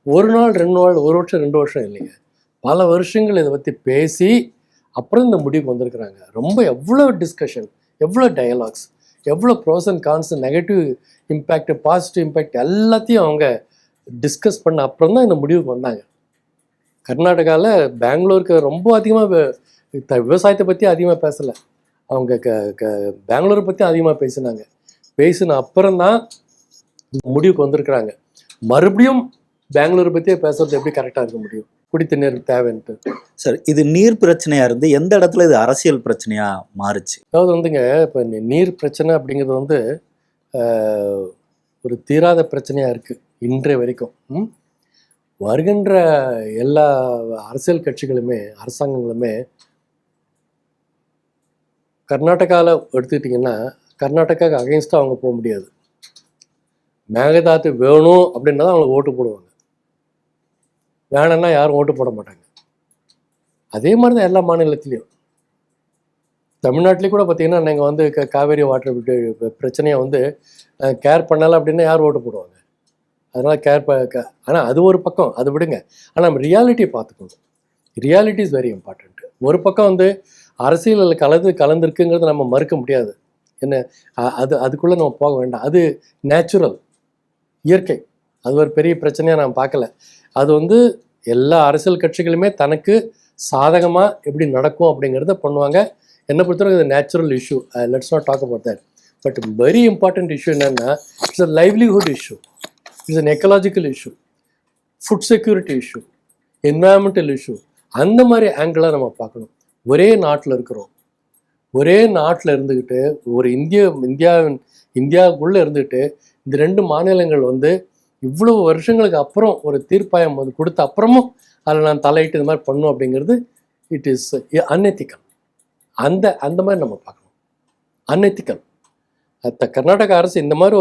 ஒரு நாள் 2 நாள், 1 வருஷம் 2 வருஷம் இல்லைங்க, பல வருஷங்கள் இதை பற்றி பேசி அப்புறம் இந்த முடிவுக்கு வந்திருக்கிறாங்க. ரொம்ப எவ்வளோ டிஸ்கஷன், எவ்வளோ டயலாக்ஸ், எவ்வளோ pros and cons, negative impact, positive impact எல்லாத்தையும் அவங்க டிஸ்கஸ் பண்ண அப்புறம் தான் இந்த முடிவுக்கு வந்தாங்க. கர்நாடகாவில் பெங்களூருக்கு ரொம்ப அதிகமாக விவசாயத்தை பற்றி அதிகமாக பேசலை, அவங்க பெங்களூரை பற்றி அதிகமாக பேசின அப்புறம் தான் முடிவுக்கு வந்திருக்கிறாங்க. மறுபடியும் பெங்களூரை பற்றியே பேசுறது எப்படி கரெக்டாக இருக்க முடியும்? குடித்த நீர் தேவைன்ட்டு. சார், இது நீர் பிரச்சனையா இருந்து எந்த இடத்துல இது அரசியல் பிரச்சனையா மாறுச்சு? அதாவது வந்துங்க, இப்போ நீர் பிரச்சனை அப்படிங்கிறது வந்து ஒரு தீராத பிரச்சனையாக இருக்குது இன்றைய வரைக்கும். வருகின்ற எல்லா அரசியல் கட்சிகளுமே அரசாங்கங்களுமே கர்நாடகாவில் எடுத்துக்கிட்டிங்கன்னா கர்நாடகாவுக்கு அகைன்ஸ்டாக அவங்க போக முடியாது. மேகதாது வேணும் அப்படின்னா தான் அவங்களுக்கு ஓட்டு போடுவாங்க, வேணும்னா யாரும் ஓட்டு போட மாட்டாங்க. அதே மாதிரி தான் எல்லா மாநிலத்திலையும். தமிழ்நாட்டிலேயும் கூட பார்த்தீங்கன்னா நீங்கள் வந்து காவேரி வாட்டர் பிரச்சனையை வந்து கேர் பண்ணலை அப்படின்னா யார் ஓட்டு போடுவாங்க? அதனால் ஆனால் அது ஒரு பக்கம், அது விடுங்க. ஆனால் நம்ம ரியாலிட்டியை பார்த்துக்கணும். Reality is very important. ஒரு பக்கம் வந்து அரசியலில் கலந்துருக்குங்கிறது நம்ம மறுக்க முடியாது. என்ன அதுக்குள்ளே நம்ம போக வேண்டாம். அது நேச்சுரல், இயற்கை. அது ஒரு பெரிய பிரச்சனையாக நான் பார்க்கல. அது வந்து எல்லா அரசியல் கட்சிகளுமே தனக்கு சாதகமாக எப்படி நடக்கும் அப்படிங்கிறத பண்ணுவாங்க. என்னை பொறுத்தவரைக்கும் இது natural issue. Let's not talk about that. But very important issue என்னென்னா, it's a livelihood issue, it's an ecological issue, food security issue, environmental issue. அந்த மாதிரி ஆங்கிளாக நம்ம பார்க்கணும். ஒரே நாட்டில் இருக்கிறோம், ஒரே நாட்டில் இருந்துக்கிட்டு ஒரு இந்தியாவுக்குள்ளே இருந்துக்கிட்டு இந்த ரெண்டு மாநிலங்கள் வந்து இவ்வளவு வருஷங்களுக்கு அப்புறம் ஒரு தீர்ப்பாயம் வந்து கொடுத்த அப்புறமும் அதில் நான் தலையிட்டு இந்த மாதிரி பண்ணும் அப்படிங்கிறது இட் இஸ் அன்எத்திக்கல். அந்த மாதிரி நம்ம பார்க்கணும். அன்எத்திக்கல். கர்நாடக அரசு இந்த மாதிரி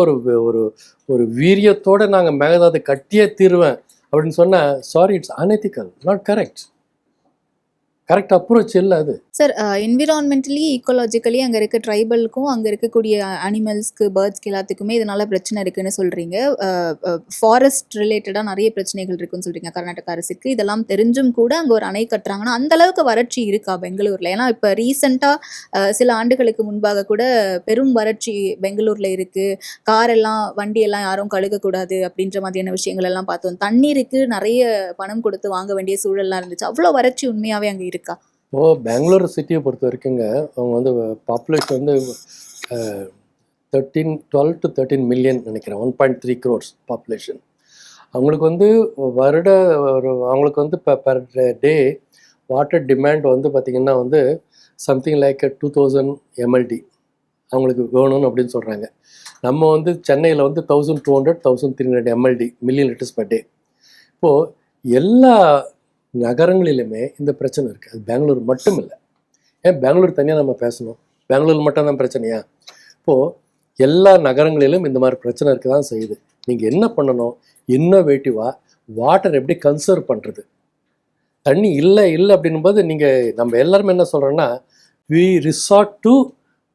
ஒரு வீரியத்தோடு நாங்கள் மேகதாது கட்டியே தீருவேன் அப்படின்னு சொன்னால், sorry, it's unethical, not correct approach இல்லை அது. சார், என்விரான்மெண்டலி ஈக்கோலாஜிக்கலி அங்கே இருக்க ட்ரைபலுக்கும் அங்கே இருக்கக்கூடிய அனிமல்ஸ்க்கு, பேர்ட்ஸ்க்கு எல்லாத்துக்குமே இதனால பிரச்சனை இருக்குன்னு சொல்கிறீங்க. ஃபாரஸ்ட் ரிலேட்டடாக நிறைய பிரச்சனைகள் இருக்குன்னு சொல்கிறீங்க கர்நாடக அரசுக்கு. இதெல்லாம் தெரிஞ்சும் கூட அங்கே ஒரு அணை கட்டுறாங்கன்னா அந்த அளவுக்கு வறட்சி இருக்கா பெங்களூரில்? ஏன்னா இப்போ ரீசெண்டாக சில ஆண்டுகளுக்கு முன்பாக கூட பெரும் வறட்சி பெங்களூரில் இருக்குது. காரெல்லாம், வண்டியெல்லாம் யாரும் கழுகக்கூடாது அப்படின்ற மாதிரியான விஷயங்கள் எல்லாம் பார்த்தோம். தண்ணீருக்கு நிறைய பணம் கொடுத்து வாங்க வேண்டிய சூழல்லாம் இருந்துச்சு. அவ்வளோ வறட்சி உண்மையாகவே அங்கே இருக்கா? பெங்களூர் சிட்டியை பொறுத்த வரைக்குங்க, அவங்க வந்து பாப்புலேஷன் வந்து 12 to 13 மில்லியன் நினைக்கிறேன், 1.3 crores பாப்புலேஷன். அவங்களுக்கு வந்து அவங்களுக்கு வந்து பெர் டே வாட்டர் டிமாண்ட் வந்து பார்த்திங்கன்னா வந்து சம்திங் லைக் 2000 MLD அவங்களுக்கு வேணும்னு அப்படின்னு சொல்கிறாங்க. நம்ம வந்து சென்னையில் வந்து 1200-1300 MLD million litres per day. இப்போது எல்லா நகரங்களிலுமே இந்த பிரச்சனை இருக்குது. அது பெங்களூர் மட்டும் இல்லை. ஏன் பெங்களூர் தனியாக நம்ம பேசணும்? பெங்களூர் மட்டும்தான் பிரச்சனையா? இப்போது எல்லா நகரங்களிலும் இந்த மாதிரி பிரச்சனை இருக்க தான் செய்யுது. நீங்கள் என்ன பண்ணணும்? இன்னோவேட்டிவாக வாட்டர் எப்படி கன்சர்வ் பண்ணுறது? தண்ணி இல்லை அப்படின்னும்போது நம்ம எல்லாருமே என்ன சொல்கிறோன்னா, we resort to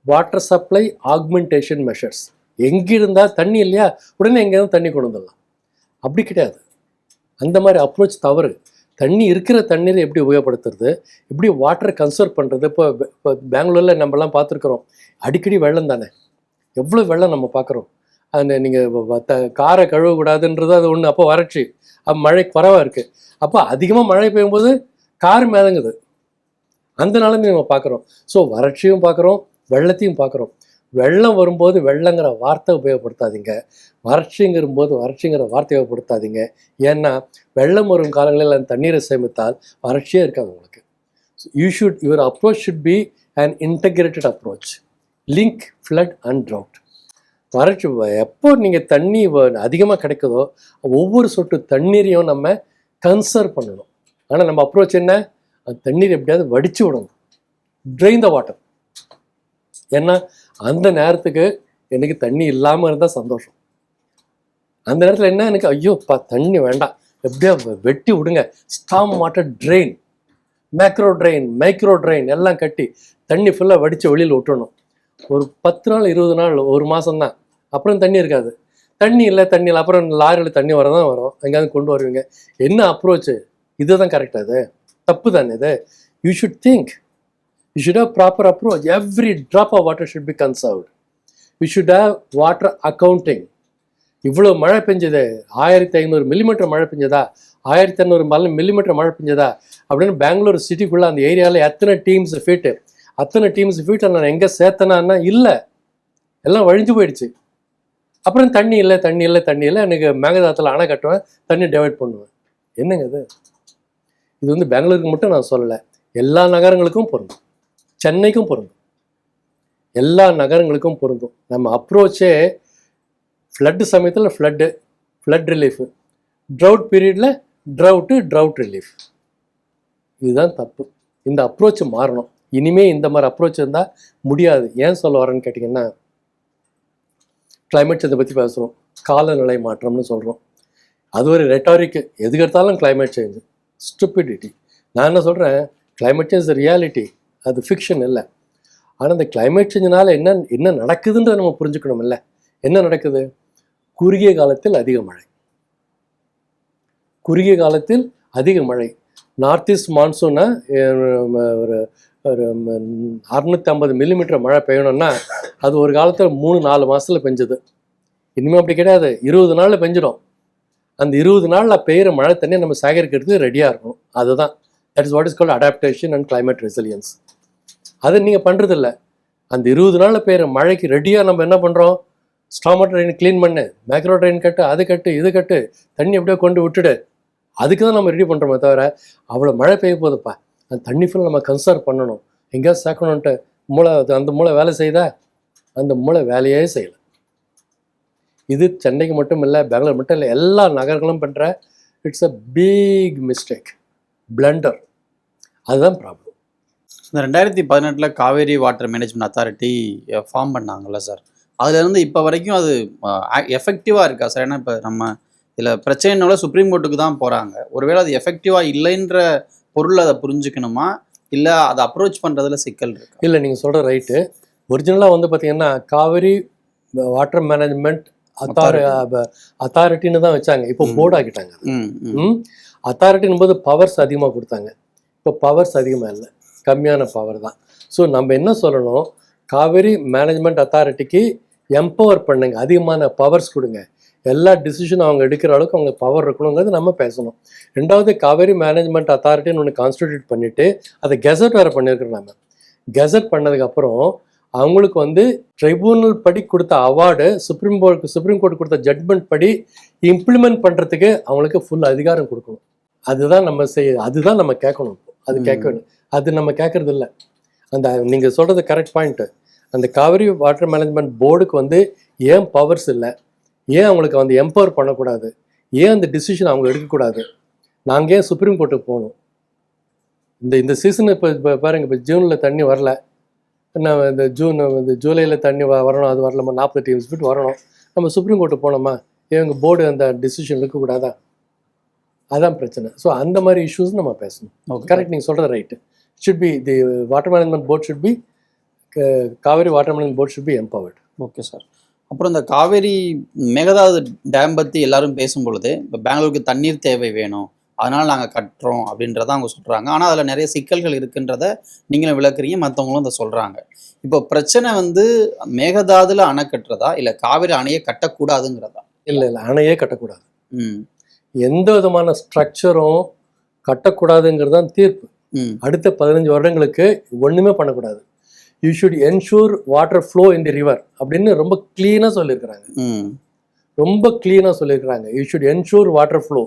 water supply augmentation measures. எங்கே இருந்தால் தண்ணி இல்லையா, உடனே எங்கேயாவது தண்ணி கொண்டு வந்துடலாம். அப்படி கிடையாது. அந்த மாதிரி அப்ரோச் தவறு. தண்ணி இருக்கிற தண்ணீரை எப்படி உபயோகப்படுத்துறது, எப்படி வாட்டரை கன்சர்வ் பண்ணுறது? இப்போ பெங்களூரில் நம்மலாம் பார்த்துருக்குறோம், அடிக்கடி வெள்ளம் தானே, எவ்வளோ வெள்ளம் நம்ம பார்க்குறோம். அந்த நீங்கள் காரை கழுவக்கூடாதுன்றது அது ஒன்று. அப்போ வறட்சி, மழை குறைவாக இருக்குது. அப்போ அதிகமாக மழை பெய்யும்போது கார் மிதங்குது. அந்த நிலைமை நம்ம பார்க்குறோம். ஸோ வறட்சியும் பார்க்குறோம், வெள்ளத்தையும் பார்க்குறோம். வெள்ளம் வரும்போது வெள்ளங்கிற வார்த்தை உபயோகப்படுத்தாதீங்க, வறட்சிங்கிற வார்த்தை உபயோகப்படுத்தாதீங்க. ஏன்னா வெள்ளம் வரும் காலங்களில் அந்த தண்ணீரை சேமித்தால் வறட்சியே இருக்காது உங்களுக்கு. Your approach should be an integrated approach. Link flood and trout. வறட்சி எப்போ நீங்கள் தண்ணி அதிகமாக கிடைக்குதோ ஒவ்வொரு சொட்டு தண்ணீரையும் நம்ம கன்சர்வ் பண்ணணும். ஆனால் நம்ம அப்ரோச் என்ன? அந்த தண்ணீர் எப்படியாவது வடித்து விடணும், ட்ரெயின் த வாட்டர். ஏன்னா அந்த நேரத்துக்கு எனக்கு தண்ணி இல்லாமல் இருந்தால் சந்தோஷம். அந்த நேரத்தில் என்ன, எனக்கு ஐயோப்பா தண்ணி வேண்டாம், எப்படியா வெட்டி விடுங்க, ஸ்டாம் வாட்டர் ட்ரெயின், மைக்ரோ ட்ரெயின் எல்லாம் கட்டி தண்ணி ஃபுல்லாக வடித்து வெளியில் விட்டுறணும். ஒரு 10 நாள் 20 நாள், ஒரு மாதம்தான், அப்புறம் தண்ணி இருக்காது. தண்ணி இல்லை, அப்புறம் லாரியில் தண்ணி வரதான் வரும், எங்கேயாவது கொண்டு வருவீங்க. என்ன அப்ரோச்சு? இதுதான் கரெக்டாக? இது தப்பு தானே இது? You should think, you should have proper approach. Every drop of water should be conserved. We should have water accounting. இவ்வளோ மழை பெஞ்சது, 1500 மில்லிமீட்டர் மழை பெஞ்சதா, 1500 மில்லிமீட்டர் மழை பெஞ்சதா அப்படின்னு பெங்களூர் சிட்டிக்குள்ளே அந்த ஏரியாவில் அத்தனை டீம்ஸ் ஃபீட் நான் எங்கே சேர்த்தனான்னா இல்லை, எல்லாம் வழிஞ்சு போயிடுச்சு. அப்புறம் தண்ணி இல்லை, எனக்கு மேகதாத்தில் அணை கட்டுவேன், தண்ணி டைவர்ட் பண்ணுவேன். என்னங்க இது வந்து பெங்களூருக்கு மட்டும் நான் சொல்லலை, எல்லா நகரங்களுக்கும் பொருந்தும், சென்னைக்கும் பொருந்தும், எல்லா நகரங்களுக்கும் பொருந்தும். நம்ம அப்ரோச்சே ஃப்ளட்டு சமயத்தில் ஃப்ளட் ரிலீஃபு, ட்ரவுட் பீரியடில் ட்ரவுட் ரிலீஃப். இதுதான் தப்பு. இந்த அப்ரோச் மாறணும். இனிமேல் இந்த மாதிரி அப்ரோச் இருந்தால் முடியாது. ஏன் சொல்ல வரேன்னு கேட்டிங்கன்னா, கிளைமேட் சேஞ்சை பற்றி பேசுகிறோம், காலநிலை மாற்றம்னு சொல்கிறோம். அது ஒரு ரெட்டாரிக்கு, எதுக்கெடுத்தாலும் கிளைமேட் சேஞ்சு, ஸ்டூபிடிட்டி. நான் என்ன சொல்கிறேன், கிளைமேட் சேஞ்ச் ரியாலிட்டி, அது ஃபிக்ஷன் இல்லை. ஆனால் இந்த கிளைமேட் சேஞ்சினால் என்ன நடக்குதுன்றதை நம்ம புரிஞ்சுக்கணும். இல்லை, என்ன நடக்குது? குறுகிய காலத்தில் அதிக மழை. நார்த் ஈஸ்ட் மான்சூனை ஒரு 650 மில்லிமீட்டர் மழை பெய்யணும்னா அது ஒரு காலத்தில் 3-4 மாதத்தில் பெஞ்சது. இனிமேல் அப்படி கிடையாது, 20 நாளில் பெஞ்சிடும். அந்த 20 நாளில் பெய்கிற மழை தண்ணியை நம்ம சேகரிக்கிறதுக்கு ரெடியாக இருக்கணும். அதுதான் that is what is called adaptation and climate resilience. அதை நீங்கள் பண்ணுறதில்ல. அந்த 20 நாளில் பெய்கிற மழைக்கு ரெடியாக நம்ம என்ன பண்ணுறோம்? ஸ்டார்ம் ட்ரெயின் க்ளீன் பண்ணு, மேக்ரோ ட்ரெயின் கட்டு, அது கட்டு, இது கட்டு, தண்ணி அப்படியே கொண்டு விட்டுடு. அதுக்கு தான் நம்ம ரெடி பண்ணுறோமே தவிர, அவ்வளோ மழை பெய்ய போகுதுப்பா, அந்த தண்ணி ஃபுல்லாக நம்ம கன்சர்வ் பண்ணணும், எங்கேயாவது சேர்க்கணுன்ட்டு அந்த மூளை வேலை செய்தா? அந்த மூளை வேலையே செய்யலை. இது சென்னைக்கு மட்டும் இல்லை, பெங்களூர் மட்டும் இல்லை, எல்லா நகரங்களும் பண்ணுற it's a big mistake, blunder. அதுதான் ப்ராப்ளம். இந்த 2018 Kaveri water management authority form பண்ணாங்கல்ல சார், அதுலேருந்து இப்போ வரைக்கும் அது எஃபெக்டிவாக இருக்கா சார்? ஏன்னா இப்போ நம்ம இதில் பிரச்சனைனால சுப்ரீம் கோர்ட்டுக்கு தான் போகிறாங்க. ஒருவேளை அது எஃபெக்டிவாக இல்லைன்ற பொருள் அதை புரிஞ்சுக்கணுமா, இல்லை அதை அப்ரோச் பண்ணுறதுல சிக்கல் இருக்கா? இல்லை, நீங்கள் சொல்கிற ரைட்டு. ஒரிஜினலாக வந்து பார்த்தீங்கன்னா காவேரி வாட்டர் மேனேஜ்மெண்ட் அத்தாரிட்டின்னு தான் வச்சாங்க. இப்போ போர்டு ஆக்கிட்டாங்க. அத்தாரிட்டின் போது பவர்ஸ் அதிகமாக கொடுத்தாங்க. இப்போ பவர்ஸ் அதிகமாக இல்லை, கம்மியான பவர் தான். ஸோ நம்ம என்ன சொல்லணும், காவேரி மேனேஜ்மெண்ட் அத்தாரிட்டிக்கு எம்பவர் பண்ணுங்க, அதிகமான பவர்ஸ் கொடுங்க, எல்லா டிசிஷனும் அவங்க எடுக்கிற அளவுக்கு அவங்க பவர் இருக்கணுங்கிறது நம்ம பேசணும். ரெண்டாவது, காவேரி மேனேஜ்மெண்ட் அத்தாரிட்டின்னு ஒன்று கான்ஸ்டிடியூட் பண்ணிவிட்டு அதை கெசட் வேறு பண்ணியிருக்கிறோம். நம்ம கெசட் பண்ணதுக்கப்புறம் அவங்களுக்கு வந்து ட்ரைபூனல் படி கொடுத்த அவார்டு, சுப்ரீம் கோர்ட் கொடுத்த ஜட்மெண்ட் படி இம்ப்ளிமெண்ட் பண்ணுறதுக்கு அவங்களுக்கு ஃபுல் அதிகாரம் கொடுக்கணும். அதுதான் நம்ம கேட்கணும். அது கேட்கணும். அது நம்ம கேட்கறது இல்லை. அந்த நீங்கள் சொல்கிறது கரெக்ட் பாயிண்ட்டு. அந்த காவேரி வாட்டர் மேனேஜ்மெண்ட் போர்டுக்கு வந்து ஏன் பவர்ஸ் இல்லை, ஏன் அவங்களுக்கு வந்து எம்பவர் பண்ணக்கூடாது, ஏன் அந்த டிசிஷன் அவங்க எடுக்கக்கூடாது, நாங்கள் ஏன் சுப்ரீம் கோர்ட்டுக்கு போகணும்? இந்த சீசன் இப்போ பாருங்கள், இப்போ ஜூனில் தண்ணி வரல, நம்ம இந்த ஜூலையில் தண்ணி வரணும், அது வரலாமா, 40 டீம்ஸ் ஃபீட் வரணும், நம்ம சுப்ரீம் கோர்ட்டுக்கு போனோமா, எங்கள் போர்டு அந்த டிசிஷன் இருக்கக்கூடாதா? அதான் பிரச்சனை. ஸோ அந்த மாதிரி இஷ்யூஸ் நம்ம பேசணும். கரெக்ட், நீங்கள் சொல்கிறது right. Should be the water management board should be, Kaveri water management board should be empowered. Okay sir. அப்புறம் இந்த காவேரி மேகதாது டேம் பற்றி எல்லாரும் பேசும்பொழுது, இப்போ பெங்களூருக்கு தண்ணீர் தேவை வேணும், அதனால் நாங்கள் கட்டுறோம் அப்படின்றத அவங்க சொல்கிறாங்க. ஆனால் அதில் நிறைய சிக்கல்கள் இருக்குன்றத நீங்களும் விளக்குறீங்க, மற்றவங்களும் அதை சொல்கிறாங்க. இப்போ பிரச்சனை வந்து மேகதாதுல அணை கட்டுறதா, இல்லை காவேரி அணையை கட்டக்கூடாதுங்கிறதா? இல்லை, அணையே கட்டக்கூடாது. எந்த விதமான ஸ்ட்ரக்சரும் கட்டக்கூடாதுங்கிறது தான் தீர்ப்பு. அடுத்த 15 வருடங்களுக்கு ஒன்றுமே பண்ணக்கூடாது. You should ensure water flow in the river அப்படின்னு ரொம்ப கிளீனாக சொல்லியிருக்கிறாங்க. You should ensure water flow.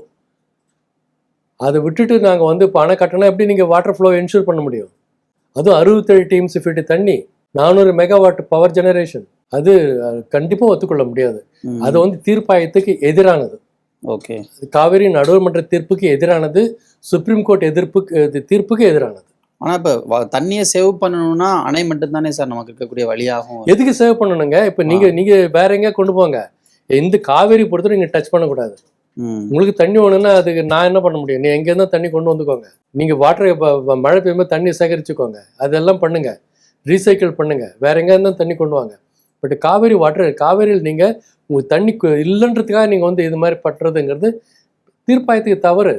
அதை விட்டுட்டு நாங்கள் வந்து இப்போ அணை கட்டினா எப்படி நீங்கள் வாட்டர் ஃப்ளோ என்ஷூர் பண்ண முடியும்? அதுவும் 67 டீம்ஸ் ஃபீட் தண்ணி, 400 மெகாவாட் பவர் ஜெனரேஷன், அது கண்டிப்பாக ஒத்துக்கொள்ள முடியாது. அது வந்து தீர்ப்பாயத்துக்கு எதிரானது. ஓகே, காவேரி நடுவர்மன்ற தீர்ப்புக்கு எதிரானது, சுப்ரீம் கோர்ட் தீர்ப்புக்கு எதிரானது. ஆனால் இப்போ தண்ணியை சேவ் பண்ணணும்னா அணை மட்டும்தானே சார் நமக்கு இருக்கக்கூடிய வழியாகும்? எதுக்கு சேவ் பண்ணணுங்க? இப்போ நீங்கள் வேற எங்கேயா கொண்டு போங்க, இந்த காவேரி பொறுத்தவரை நீங்கள் டச் பண்ணக்கூடாது. உங்களுக்கு தண்ணி வேணும்னா அதுக்கு நான் என்ன பண்ண முடியும்? நீ எங்கேருந்தா தண்ணி கொண்டு வந்துக்கோங்க. நீங்கள் வாட்டர் மழை பெய்யும்போது தண்ணி சேகரிச்சுக்கோங்க, அதெல்லாம் பண்ணுங்க, ரீசைக்கிள் பண்ணுங்க, வேற எங்கே இருந்தால் தண்ணி கொண்டு வாங்க. பட் காவேரியில் நீங்கள் உங்களுக்கு தண்ணி இல்லைன்றதுக்காக நீங்கள் வந்து இது மாதிரி பட்டுறதுங்கிறது தீர்ப்பாயத்துக்கு தவறு.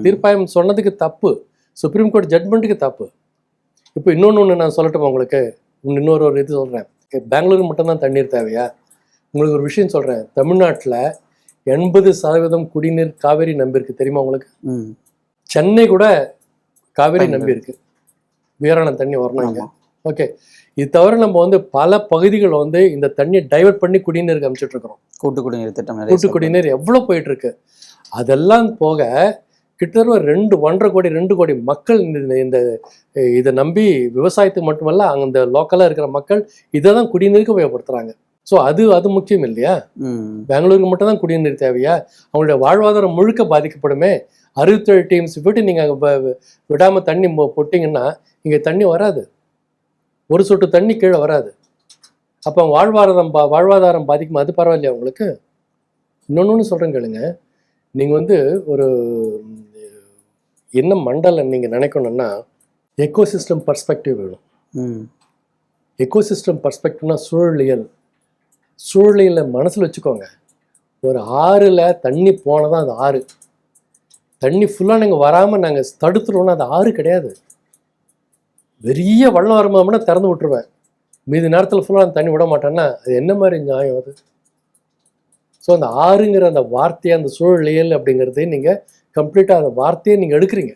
தீர்ப்பாயம் சொன்னதுக்கு தப்பு, சுப்ரீம் கோர்ட் ஜட்மெண்ட்டுக்கு தப்பு. இப்போ இன்னொன்று நான் சொல்லட்டுமா உங்களுக்கு? இன்னொரு இது சொல்கிறேன். பெங்களூருக்கு மட்டும்தான் தண்ணீர் தேவையா? உங்களுக்கு ஒரு விஷயம் சொல்கிறேன், தமிழ்நாட்டில் 80% குடிநீர் காவேரி நம்பியிருக்கு, தெரியுமா உங்களுக்கு? ம். சென்னை கூட காவேரி பயன்படுது. நம்பியிருக்கு, வீராணம் தண்ணி வரணும் இங்கே. ஆமா. ஓகே, இது தவிர நம்ம வந்து பல பகுதிகள் வந்து இந்த தண்ணியை டைவர்ட் பண்ணி குடிநீருக்கு அனுப்பிச்சிட்டு இருக்கிறோம். கூட்டு குடிநீர் திட்டம் நிறைய கூட்டு குடிநீர் எவ்வளோ போயிட்டு இருக்கு. அதெல்லாம் போக கிட்டத்தட்ட 2 கோடி மக்கள் இந்த இதை நம்பி விவசாயத்துக்கு மட்டுமல்ல, அந்த லோக்கலாக இருக்கிற மக்கள் இதை தான் குடிநீருக்கு உபயோகப்படுத்துகிறாங்க. ஸோ அது முக்கியம் இல்லையா? ம். பெங்களூருக்கு மட்டும் தான் குடிநீர் தேவையா? அவங்களுடைய வாழ்வாதாரம் முழுக்க பாதிக்கப்படுமே. 67 டீம்ஸ் விட்டு நீங்கள் விடாமல் தண்ணி போட்டிங்கன்னா இங்கே தண்ணி வராது, ஒரு சொட்டு தண்ணி கீழே வராது. அப்போ வாழ்வாதாரம் பாதிக்குமா? அது பரவாயில்லையா உங்களுக்கு? இன்னொன்று சொல்கிறேன் கேளுங்க, நீங்கள் வந்து ஒரு என்ன மண்டலம் நீங்கள் நினைக்கணும்னா எக்கோசிஸ்டம் பர்ஸ்பெக்டிவ் வேணும். ம். எக்கோசிஸ்டம் பர்ஸ்பெக்டிவ்னா சூழ்நிலை மனசில் வச்சுக்கோங்க. ஒரு ஆறில் தண்ணி போனதான் அது ஆறு. தண்ணி ஃபுல்லாக நாங்கள் வராமல் நாங்கள் தடுத்துருவோன்னா அது ஆறு கிடையாது. பெரிய வெள்ளம் வருமானா திறந்து விட்டுருவேன், மீதி நேரத்தில் ஃபுல்லாக அந்த தண்ணி விட மாட்டேன்னா அது என்ன மாதிரி நியாயம் அது? ஸோ அந்த ஆறுங்கிற அந்த வார்த்தையை, அந்த சூழலியல் அப்படிங்கிறதே நீங்கள் கம்ப்ளீட்டாக அந்த வார்த்தையை நீங்கள் எடுக்கிறீங்க.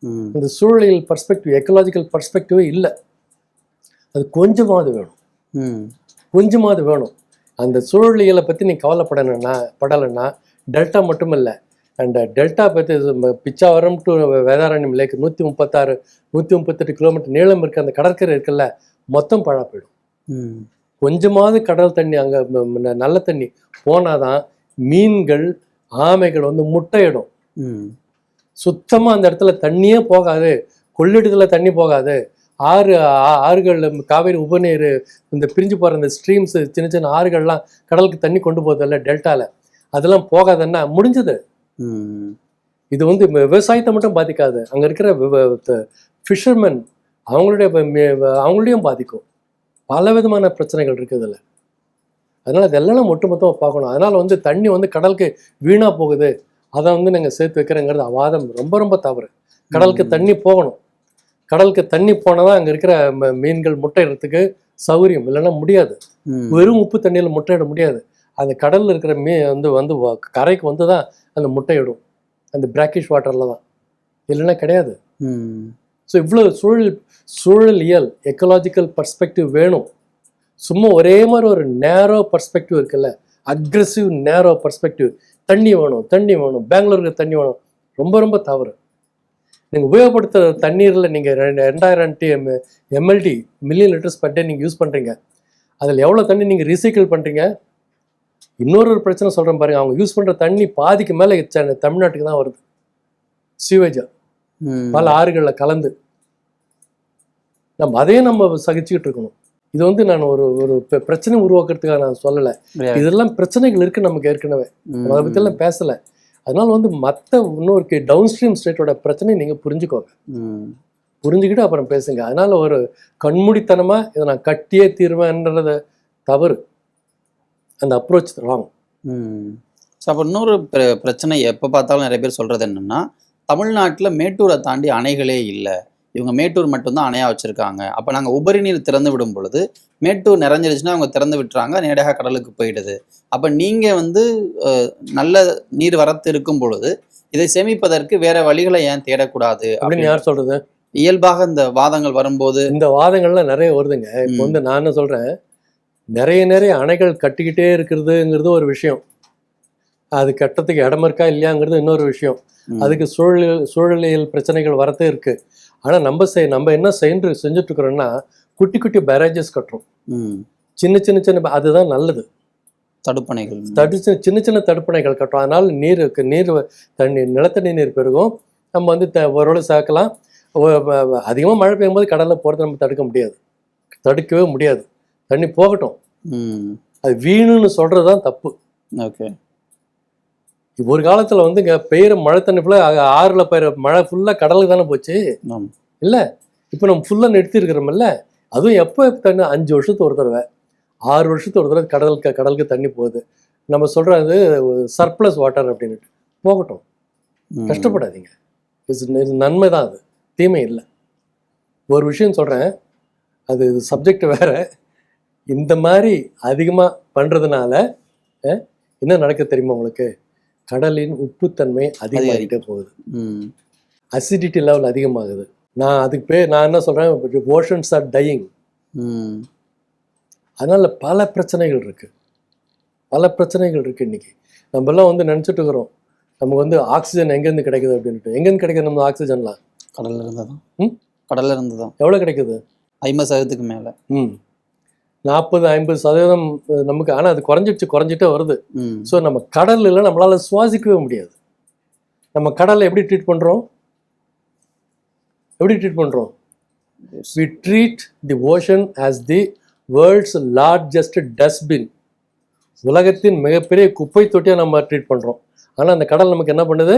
ம். இந்த சூழலியல் பர்ஸ்பெக்டிவ், எக்கலாஜிக்கல் பர்ஸ்பெக்டிவே இல்லை. அது கொஞ்சமாவது வேணும், ம். கொஞ்சமாவது வேணும். அந்த சூழலியலை பற்றி நீங்கள் படலைன்னா டெல்டா மட்டும் இல்லை, அண்ட் டெல்டா பற்றி பிச்சாவரம் டு வேதாரண்யம் லேக் 138 கிலோமீட்டர் நீளம் இருக்க அந்த கடற்கரை இருக்குல்ல, மொத்தம் பழா போயிடும். ம். கொஞ்சமாவது கடல் தண்ணி அங்கே நல்ல தண்ணி போனாதான் மீன்கள், ஆமைகள் வந்து முட்டையிடும். ம். சுத்தமாக அந்த இடத்துல தண்ணியே போகாது, கொள்ளிடத்தில் தண்ணி போகாது. ஆறுகள், காவேரி உபநீர், இந்த பிரிஞ்சு போகிற இந்த ஸ்ட்ரீம்ஸ், சின்ன ஆறுகள்லாம் கடலுக்கு தண்ணி கொண்டு போகுதில்ல டெல்டாவில், அதெல்லாம் போகாதுன்னா முடிஞ்சது. ம். இது வந்து விவசாயத்தை மட்டும் பாதிக்காது, அங்கே இருக்கிற ஃபிஷர்மேன் அவங்களையும் பாதிக்கும். பல விதமான பிரச்சனைகள் இருக்குது இதில். அதனால் இதெல்லாம் ஒட்டுமொத்தமாக பார்க்கணும். அதனால் வந்து தண்ணி வந்து கடலுக்கு வீணாக போகுது, அதை வந்து நாங்கள் சேர்த்து வைக்கிறேங்கிறது வாதம் ரொம்ப ரொம்ப தவறு. கடலுக்கு தண்ணி போகணும். கடலுக்கு தண்ணி போனால் தான் அங்கே இருக்கிற மீன்கள் முட்டையிடறதுக்கு சௌகரியம், இல்லைன்னா முடியாது. ம். வெறும் உப்பு தண்ணியில் முட்டையிட முடியாது. அந்த கடலில் இருக்கிற வந்து கரைக்கு வந்து தான் அந்த முட்டையிடும், அந்த பிராக்கிஷ் வாட்டரில் தான், இல்லைன்னா கிடையாது. ம். ஸோ இவ்வளோ சூழலியல் எக்கலாஜிக்கல் பர்ஸ்பெக்டிவ் வேணும். சும்மா ஒரே மாதிரி ஒரு நேரோ பர்ஸ்பெக்டிவ் இருக்குல்ல, அக்ரெசிவ் நேரோ பர்ஸ்பெக்டிவ், தண்ணி வேணும், பெங்களூருக்கு தண்ணி வேணும், ரொம்ப ரொம்ப தவறு. நீங்கள் உபயோகப்படுத்துகிற தண்ணீரில் நீங்கள் 2000 MLD million litres per day நீங்கள் யூஸ் பண்ணுறீங்க. அதில் எவ்வளோ தண்ணி நீங்கள் ரீசைக்கிள் பண்ணுறீங்க? இன்னொரு பிரச்சனை சொல்கிறேன் பாருங்கள், அவங்க யூஸ் பண்ணுற தண்ணி பாதிக்கு மேலே தமிழ்நாட்டுக்கு தான் வருது, சீவேஜா பல ஆறுகளில் கலந்து. அதையும் நம்ம சகிச்சுக்கிட்டு இருக்கணும். இது வந்து நான் ஒரு பிரச்சனை உருவாக்குறதுக்காக நான் சொல்லலை. இதெல்லாம் பிரச்சனைகள் இருக்குது நமக்கு ஏற்கனவே, அதை பற்றியெல்லாம் பேசலை. அதனால வந்து மற்ற இன்னொரு டவுன் ஸ்ட்ரீம் ஸ்டேட்டோட பிரச்சனையை நீங்கள் புரிஞ்சுக்கோங்க, புரிஞ்சுக்கிட்டு அப்புறம் பேசுங்க. அதனால ஒரு கண்மூடித்தனமாக இதை நான் கட்டியே தீர்வேன்றத தவறு, அந்த அப்ரோச் ராங். ஸோ அப்போ இன்னொரு பிரச்சனை எப்போ பார்த்தாலும் நிறைய பேர் சொல்கிறது என்னென்னா, தமிழ்நாட்டில் மேட்டூரை தாண்டி அணைகளே இல்லை, இவங்க மேட்டூர் மட்டும்தான் அணையாக வச்சுருக்காங்க. அப்போ நாங்கள் உபரி நீர் திறந்து விடும் பொழுது மேட்டூர் நிறைஞ்சிருச்சுன்னா அவங்க திறந்து விட்டுறாங்க, நேரடியாக கடலுக்கு போயிடுது. அப்போ நீங்கள் வந்து நல்ல நீர் வரத்து இருக்கும் பொழுது இதை சேமிப்பதற்கு வேற வழிகளை ஏன் தேடக்கூடாது அப்படின்னு யார் சொல்கிறது? இயல்பாக இந்த வாதங்கள் வரும்போது இந்த வாதங்கள்லாம் நிறைய வருதுங்க. இப்போ வந்து நான் என்ன சொல்கிறேன், நிறைய அணைகள் கட்டிக்கிட்டே இருக்கிறதுங்கிறது ஒரு விஷயம், அது கட்டத்துக்கு இடம் இருக்கா இல்லையாங்கிறது இன்னொரு விஷயம். அதுக்கு சூழலியல் பிரச்சனைகள் வரத்தே இருக்குது. ஆனால் நம்ம என்ன செஞ்சுட்டு இருக்கிறோம்னா, குட்டி பேரேஜஸ் கட்டுறோம், சின்ன அதுதான் நல்லது. தடுப்பணைகள் சின்ன தடுப்பணைகள் கட்டுறோம். அதனால் தண்ணி நிலத்தடி நீர் பெருகும். நம்ம வந்து ஓரளவு சேர்க்கலாம். அதிகமாக மழை பெய்யும்போது கடலில் போகிறத நம்ம தடுக்கவே முடியாது. தண்ணி போகட்டும், அது வீணுன்னு சொல்கிறது தான் தப்பு. ஓகே, ஒரு காலத்தில் வந்து இங்கே பெய்கிற மழை தண்ணி ஃபுல்லாக ஆறில் பெய்கிற மழை ஃபுல்லாக கடலுக்கு தானே போச்சு இல்லை? இப்போ நம்ம ஃபுல்லாக நிறுத்திருக்கிறோமில்ல. அதுவும் எப்போ தண்ணி 5 வருஷத்துக்கு ஒரு தடவை, 6 வருஷத்துக்கு ஒரு தடவை கடலுக்கு தண்ணி போகுது. நம்ம சொல்கிறது சர்ப்ளஸ் வாட்டர் அப்படின்ட்டு போகட்டும், கஷ்டப்படாதீங்க. இது நன்மை தான், அது தீமை இல்லை. ஒரு விஷயம் சொல்கிறேன், அது சப்ஜெக்ட் வேறு. இந்த மாதிரி அதிகமாக பண்ணுறதுனால என்ன நடக்க தெரியுமா உங்களுக்கு? கடலின் உப்புத்தன்மை அதிகமாகிட்டே போகுது, அசிடிட்டி லெவல் அதிகமாகுது. நான் என்ன சொல்கிறேன், ஓஷன்ஸ் ஆர் டையிங். அதனால் பல பிரச்சனைகள் இருக்குது, இன்னைக்கு. நம்மெல்லாம் வந்து நினச்சிட்டு இருக்கிறோம் நமக்கு வந்து ஆக்சிஜன் எங்கேருந்து கிடைக்குது அப்படின்ட்டு. எங்கேருந்து கிடைக்குது நம்ம ஆக்சிஜன்லாம்? கடல்ல இருந்து தான். கடல்ல இருந்து தான். எவ்வளோ கிடைக்குது? 50% மேலே. 40-50% நமக்கு. ஆனால் அது குறைஞ்சிட்டே வருது. ஸோ நம்ம கடலில் நம்மளால் சுவாசிக்கவே முடியாது. நம்ம கடலை எப்படி ட்ரீட் பண்ணுறோம்? We treat the ocean as the world's largest dustbin. உலகத்தின் மிகப்பெரிய குப்பை தொட்டியை நம்ம ட்ரீட் பண்ணுறோம். ஆனால் அந்த கடல் நமக்கு என்ன பண்ணுது?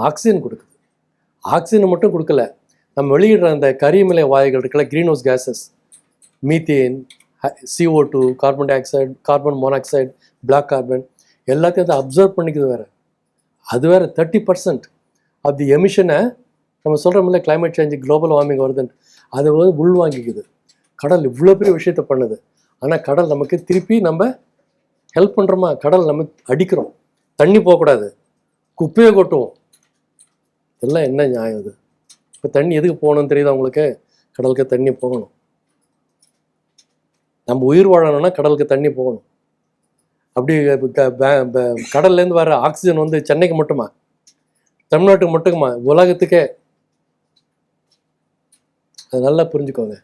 ஆக்சிஜன் கொடுக்குது. ஆக்சிஜன் மட்டும் கொடுக்கல, நம்ம வெளியிடுற அந்த கரியமிலை வாயுகள் இருக்குல்ல, greenhouse gases, methane, CO2, carbon dioxide, carbon monoxide, black carbon, எல்லாத்தையும் அதை அப்சர்வ் பண்ணிக்குது. அது வேறு 30% ஆஃப் தி எமிஷனை நம்ம சொல்கிறோம்ல, கிளைமேட் சேஞ்சு, குளோபல் வார்மிங் வருதுன்னு, அதை வந்து உள்வாங்கிக்குது. கடல் இவ்வளோ பெரிய விஷயத்த பண்ணுது. ஆனால் கடல் நமக்கு திருப்பி நம்ம ஹெல்ப் பண்ணுறோமா? கடல் நம்ம அடிக்கிறோம். தண்ணி போகக்கூடாது, குப்பையை கொட்டுவோம். இதெல்லாம் என்ன நியாயம் இது? இப்போ தண்ணி எதுக்கு போகணும்னு தெரியுதா உங்களுக்கு? கடலுக்கு தண்ணி போகணும். நம்ம உயிர் வாழணும்னா கடலுக்கு தண்ணி போகணும். அப்படி கடல்லேருந்து வர ஆக்சிஜன் வந்து சென்னைக்கு மட்டுமா, தமிழ்நாட்டுக்கு மட்டுமா, உலகத்துக்கே? அது நல்லா புரிஞ்சுக்கோங்க.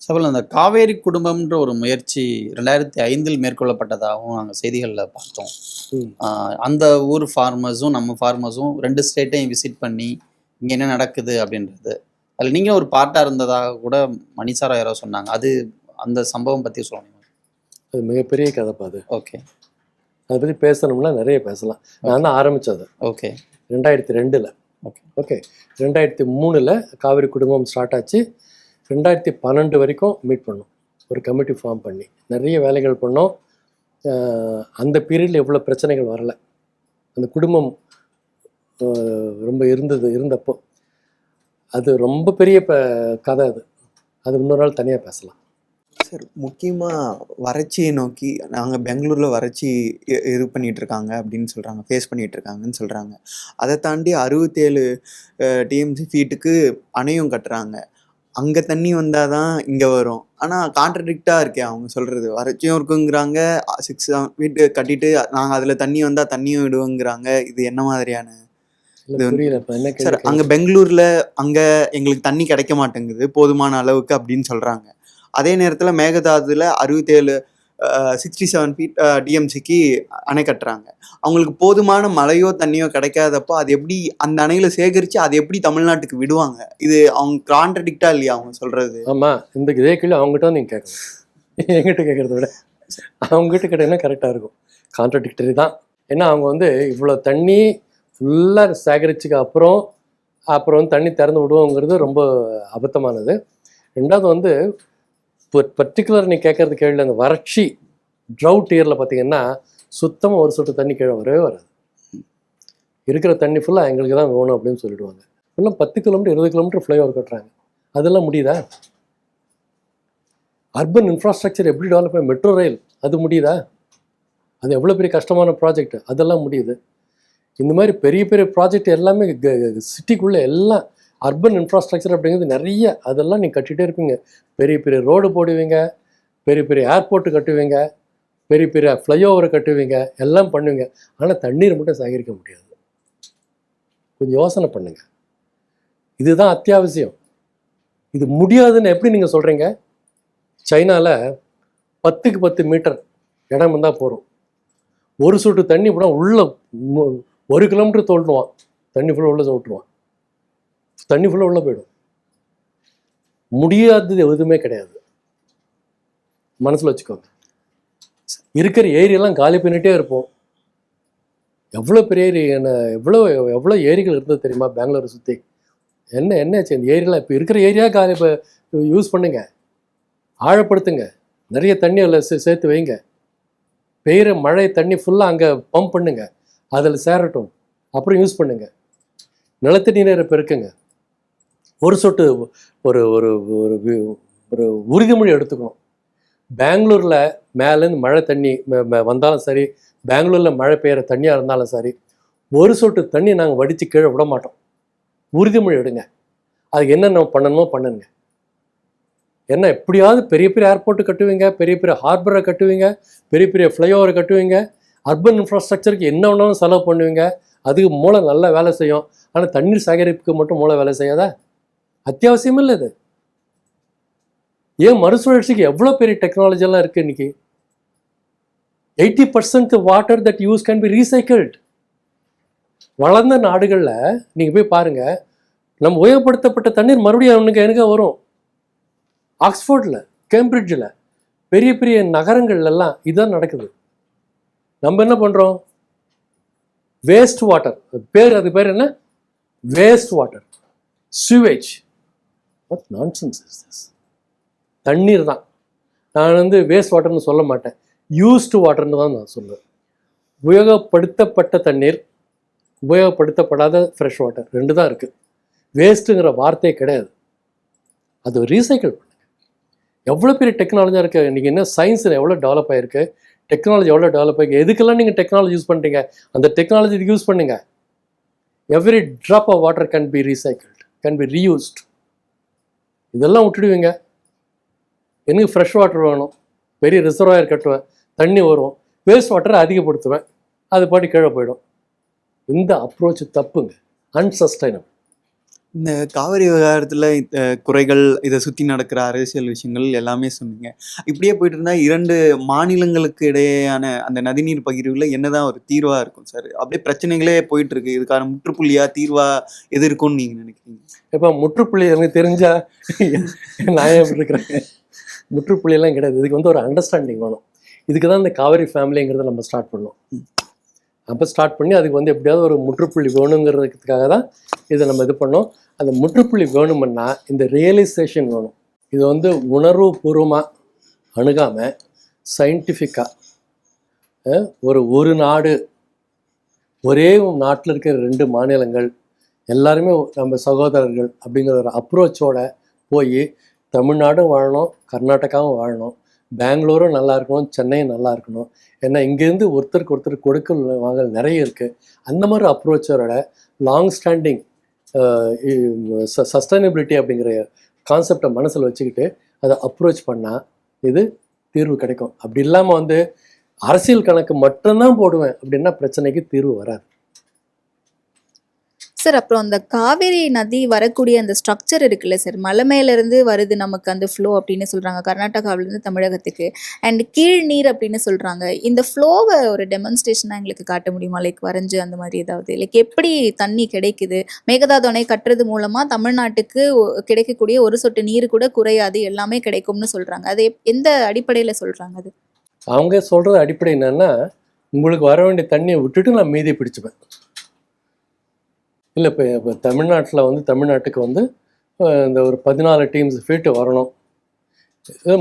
சபல், அந்த காவேரி குடும்பம்ன்ற ஒரு முயற்சி 2005 மேற்கொள்ளப்பட்டதாகவும் நாங்கள் செய்திகளில் பார்த்தோம். அந்த ஊர் ஃபார்மர்ஸும் நம்ம ஃபார்மர்ஸும் 2 ஸ்டேட்டையும் விசிட் பண்ணி இங்கே என்ன நடக்குது அப்படின்றது, அதில் நீங்களும் ஒரு பார்ட்டாக இருந்ததாக கூட மணிசாரா யாரோ சொன்னாங்க. அந்த சம்பவம் பற்றி சொல்லுங்க. அது மிகப்பெரிய கதைப்பா அது. ஓகே, அதை பற்றி பேசணும்னா நிறைய பேசலாம். நான் தான் ஆரம்பித்தது. ஓகே, 2002. ஓகே, 2003 காவிரி குடும்பம் ஸ்டார்ட் ஆச்சு. 2012 வரைக்கும் மீட் பண்ணோம். ஒரு கமிட்டி ஃபார்ம் பண்ணி நிறைய வேலைகள் பண்ணோம். அந்த பீரியடில் எவ்வளோ பிரச்சனைகள் வரலை. அந்த குடும்பம் ரொம்ப இருந்தப்போ அது ரொம்ப பெரிய கதை. அது இன்னொரு நாள் தனியாக பேசலாம். சார், முக்கியமாக வறட்சியை நோக்கி நாங்கள் பெங்களூரில் வறட்சி இது பண்ணிகிட்டு இருக்காங்க அப்படின்னு சொல்கிறாங்க, ஃபேஸ் பண்ணிகிட்டு இருக்காங்கன்னு சொல்கிறாங்க. அதை தாண்டி 67 TMC ஃபீட்டுக்கு அணையும் கட்டுறாங்க. அங்கே தண்ணி வந்தால் தான் இங்கே வரும். ஆனால் கான்ட்ரடிக்டாக இருக்கே அவங்க சொல்கிறது. வறட்சியும் இருக்குங்கிறாங்க, 6-7 ஃபீட்டு கட்டிட்டு நாங்கள் அதில் தண்ணி வந்தால் தண்ணியும் விடுவோங்கிறாங்க. இது என்ன மாதிரியான சார்? அங்கே பெங்களூரில் அங்கே எங்களுக்கு தண்ணி கிடைக்க மாட்டேங்குது போதுமான அளவுக்கு அப்படின்னு சொல்கிறாங்க. அதே நேரத்தில் மேகதாதுல 67 ஃபீட் டிஎம்சிக்கு அணை கட்டுறாங்க. அவங்களுக்கு போதுமான மழையோ தண்ணியோ கிடைக்காதப்போ அது எப்படி அந்த அணையில சேகரித்து அதை எப்படி தமிழ்நாட்டுக்கு விடுவாங்க? இது அவங்க கான்ட்ரடிக்டா இல்லையா அவங்க சொல்றது? ஆமாம், இந்த இதே கேள்வி அவங்ககிட்ட நீங்கள் கேட்கணும். என்கிட்ட கேட்குறத விட அவங்ககிட்ட கேட்டீங்கன்னா கரெக்டாக இருக்கும். கான்ட்ரடிக்டரி தான். ஏன்னா அவங்க வந்து இவ்வளோ தண்ணி ஃபுல்லாக சேகரிச்சுக்கு அப்புறம் வந்து தண்ணி திறந்து விடுவோங்கிறது ரொம்ப அபத்தமானது. ரெண்டாவது வந்து பர்டிகுலர் நீ கேட்குறது கேள்வி, அந்த வறட்சி ட்ரவுட் இயரில் பார்த்தீங்கன்னா சுத்தமாக ஒரு சொட்டு தண்ணி கீழே வரவே வராது. இருக்கிற தண்ணி ஃபுல்லாக எங்களுக்கு தான் வேணும் அப்படின்னு சொல்லிடுவாங்க. ஃபுல்லாக 10 கிலோமீட்டர் 20 கிலோமீட்டர் ஃப்ளைஓவர் கட்டுறாங்க. அதெல்லாம் முடியுதா? அர்பன் இன்ஃப்ராஸ்ட்ரக்சர் எப்படி டெவலப் ஆகும்? மெட்ரோ ரயில் அது முடியுதா? அது எவ்வளோ பெரிய கஷ்டமான ப்ராஜெக்ட், அதெல்லாம் முடியுது. இந்த மாதிரி பெரிய பெரிய ப்ராஜெக்ட் எல்லாமே சிட்டிக்குள்ளே எல்லாம் அர்பன் இன்ஃப்ராஸ்ட்ரக்சர் அப்படிங்கிறது நிறைய, அதெல்லாம் நீங்கள் கட்டிகிட்டே இருப்பீங்க. பெரிய பெரிய ரோடு போடுவீங்க, பெரிய பெரிய ஏர்போர்ட்டு கட்டுவீங்க, பெரிய பெரிய ஃப்ளைஓவரை கட்டுவீங்க, எல்லாம் பண்ணுவீங்க. ஆனால் தண்ணீர் மட்டும் சேகரிக்க முடியாது. கொஞ்சம் யோசனை பண்ணுங்க. இதுதான் அத்தியாவசியம். இது முடியாதுன்னு எப்படி நீங்கள் சொல்கிறீங்க? சைனாவில் 10க்கு 10 மீட்டர் இடம் இருந்தால் போகிறோம். ஒரு சொட்டு தண்ணி கூட உள்ள 1 கிலோமீட்டர் தோல்ட்டுவான், தண்ணி ஃபுல்லாக உள்ள விட்டுருவான், தண்ணி ஃபுல்லாக உள்ளே போயிடும். முடியாதது எதுவுமே கிடையாது, மனசில் வச்சுக்கோங்க. இருக்கிற ஏரியெல்லாம் காலி பண்ணிகிட்டே இருப்போம். எவ்வளோ பெரிய ஏரி, எவ்வளோ ஏரிகள் இருந்தது தெரியுமா பெங்களூரை சுற்றி? என்னாச்சு இந்த ஏரியெல்லாம்? இப்போ இருக்கிற ஏரியா இப்போ யூஸ் பண்ணுங்க, ஆழப்படுத்துங்க, நிறைய தண்ணி அதில் சேர்த்து வைங்க. பெய்கிற மழை தண்ணி ஃபுல்லாக அங்கே பம்ப் பண்ணுங்க, அதில் சேரட்டும், அப்புறம் யூஸ் பண்ணுங்க. நிலத்தடி நீரை பெருக்குங்க. ஒரு சொட்டு ஒரு ஒரு ஒரு உறுதிமொழி எடுத்துக்கணும். பெங்களூரில் மேலேருந்து மழை தண்ணி வந்தாலும் சரி, பெங்களூரில் மழை பெய்கிற தண்ணியாக இருந்தாலும் சரி, ஒரு சொட்டு தண்ணி நாங்கள் வடித்து கீழே விட மாட்டோம். உறுதிமொழி எடுங்க. அதுக்கு என்னென்ன பண்ணணுமோ பண்ணுங்க. என்ன எப்படியாவது பெரிய பெரிய ஏர்போர்ட்டு கட்டுவீங்க, பெரிய பெரிய ஹார்பரை கட்டுவீங்க, பெரிய பெரிய ஃப்ளைஓவரை கட்டுவீங்க, அர்பன் இன்ஃப்ராஸ்ட்ரக்சருக்கு என்ன வேணாலும் செலவு பண்ணுவீங்க. அதுக்கு மூளை நல்லா வேலை செய்யும். ஆனால் தண்ணீர் சேகரிப்புக்கு மட்டும் மூளை வேலை செய்யாதா? அத்தியாவசியம் இல்லை இது. ஏன் மறுசுழற்சிக்கு எவ்வளோ பெரிய டெக்னாலஜியெல்லாம் இருக்குது இன்றைக்கி. 80% water that use can be recycled. வளர்ந்த நாடுகளில் நீங்கள் போய் பாருங்கள், நம்ம உபயோகப்படுத்தப்பட்ட தண்ணீர் மறுபடியும் எனக்கு வரும். ஆக்ஸ்ஃபோர்டில், கேம்பிரிட்ஜில், பெரிய பெரிய நகரங்கள்லாம் இதுதான் நடக்குது. நம்ம என்ன பண்ணுறோம்? வேஸ்ட் வாட்டர், அது பேர் என்ன? Waste water, sewage. What nonsense is this? தண்ணீர் தான். நான் வேஸ்ட் வாட்டர்னு சொல்ல மாட்டேன், யூஸ்டு வாட்டர்னு தான் நான் சொல்லுவேன். உபயோகப்படுத்தப்பட்ட தண்ணீர், உபயோகப்படுத்தப்படாத ஃப்ரெஷ் வாட்டர், ரெண்டு தான் இருக்குது. வேஸ்ட்டுங்கிற வார்த்தையே கிடையாது. அது ரீசைக்கிள் பண்ணுங்க. எவ்வளோ பெரிய டெக்னாலஜியாக இருக்குது. நீங்கள் என்ன சயின்ஸில் எவ்வளோ டெவலப் ஆகிருக்கு, டெக்னாலஜி எவ்வளோ டெவலப் ஆகிருக்கு. எதுக்கெல்லாம் நீங்கள் டெக்னாலஜி யூஸ் பண்ணுறீங்க, அந்த டெக்னாலஜி இதுக்கு யூஸ் பண்ணுங்கள். Every drop of water can be recycled, can be reused. இதெல்லாம் விட்டுடுவீங்க. எனக்கு ஃப்ரெஷ் வாட்டர் வேணும், பெரிய ரிசர்வாயர் கட்டுவேன், தண்ணி வரும், வேஸ்ட் வாட்டரை அதிகப்படுத்துவேன், அது பாட்டி கீழே போயிடும். இந்த அப்ரோச் தப்புங்க, அன்சஸ்டைனபிள். இந்த காவிரி விவகாரத்தில் குறைகள், இதை சுற்றி நடக்கிற அரசியல் விஷயங்கள் எல்லாமே சொன்னீங்க. இப்படியே போயிட்டு இருந்தால் 2 மாநிலங்களுக்கு இடையேயான அந்த நதிநீர் பகிர்வில் என்னதான் ஒரு தீர்வாக இருக்கும் சார்? அப்படியே பிரச்சனைகளே போயிட்டு இருக்கு. இதுக்கான முற்றுப்புள்ளியாக தீர்வாக எது இருக்கும்னு நீங்கள் நினைக்கிறீங்க? இப்போ முற்றுப்புள்ளி எனக்கு தெரிஞ்சா நான் எப்படி இருக்கிறேன்? முற்றுப்புள்ளியெல்லாம் கிடையாது. இதுக்கு ஒரு அண்டர்ஸ்டாண்டிங் வேணும். இதுக்கு தான் இந்த காவிரி ஃபேமிலிங்கிறத நம்ம ஸ்டார்ட் பண்ணோம். அப்போ ஸ்டார்ட் பண்ணி அதுக்கு எப்படியாவது ஒரு முற்றுப்புள்ளி வேணுங்கிறதுக்காக தான் இதை நம்ம இது பண்ணோம். அந்த முற்றுப்புள்ளி வேணுமுன்னா இந்த ரியலைசேஷன் வேணும். இது உணர்வுபூர்வமாக அணுகாமல் சயின்டிஃபிக்காக ஒரு நாடு, ஒரே நாட்டில் இருக்கிற 2 மாநிலங்கள் எல்லாருமே நம்ம சகோதரர்கள் அப்படிங்கிற ஒரு அப்ரோச்சோட போய் தமிழ்நாடும் வாழணும், கர்நாடகாவும் வாழணும், பெங்களூரும் நல்லா இருக்கணும், சென்னையும் நல்லா இருக்கணும். ஏன்னா இங்கேருந்து ஒருத்தருக்கு ஒருத்தர் கொடுக்கல் வாங்கல் நிறைய இருக்குது. அந்த மாதிரி அப்ரோச்சோட லாங் ஸ்டாண்டிங் சஸ்டைனபிலிட்டி அப்படிங்கிற கான்செப்டை மனசில் வச்சுக்கிட்டு அதை அப்ரோச் பண்ணால் இது தீர்வு கிடைக்கும். அப்படி இல்லாமல் அரசியல் கணக்கு மட்டும்தான் போடுவேன் அப்படின்னா பிரச்சனைக்கு தீர்வு வராது. சார், அப்புறம் அந்த காவேரி நதி வரக்கூடிய அந்த ஸ்ட்ரக்சர் இருக்குல்ல சார், மலை மேலேருந்து வருது நமக்கு அந்த ஃப்ளோ அப்படின்னு சொல்கிறாங்க, கர்நாடகாவிலேருந்து தமிழகத்துக்கு. அண்ட் கீழ் நீர் அப்படின்னு சொல்கிறாங்க. இந்த ஃப்ளோவை ஒரு டெமான்ஸ்ட்ரேஷனாக எங்களுக்கு காட்ட முடியுமா? லைக் வரைஞ்சு அந்த மாதிரி ஏதாவது, லைக் எப்படி தண்ணி கிடைக்குது? மேகதாது அணை கட்டுறது மூலமாக தமிழ்நாட்டுக்கு கிடைக்கக்கூடிய ஒரு சொட்டு நீர் கூட குறையாது, எல்லாமே கிடைக்கும்னு சொல்கிறாங்க. அது எந்த அடிப்படையில் சொல்கிறாங்க? அது அவங்க சொல்கிறது அடிப்படை என்னன்னா, உங்களுக்கு வர வேண்டிய தண்ணியை விட்டுட்டு நான் மீதி பிடிச்சுப்பேன். இல்லை, இப்போ தமிழ்நாட்டில் தமிழ்நாட்டுக்கு இந்த ஒரு 14 டீம்ஸ் ஃபீட்டு வரணும்.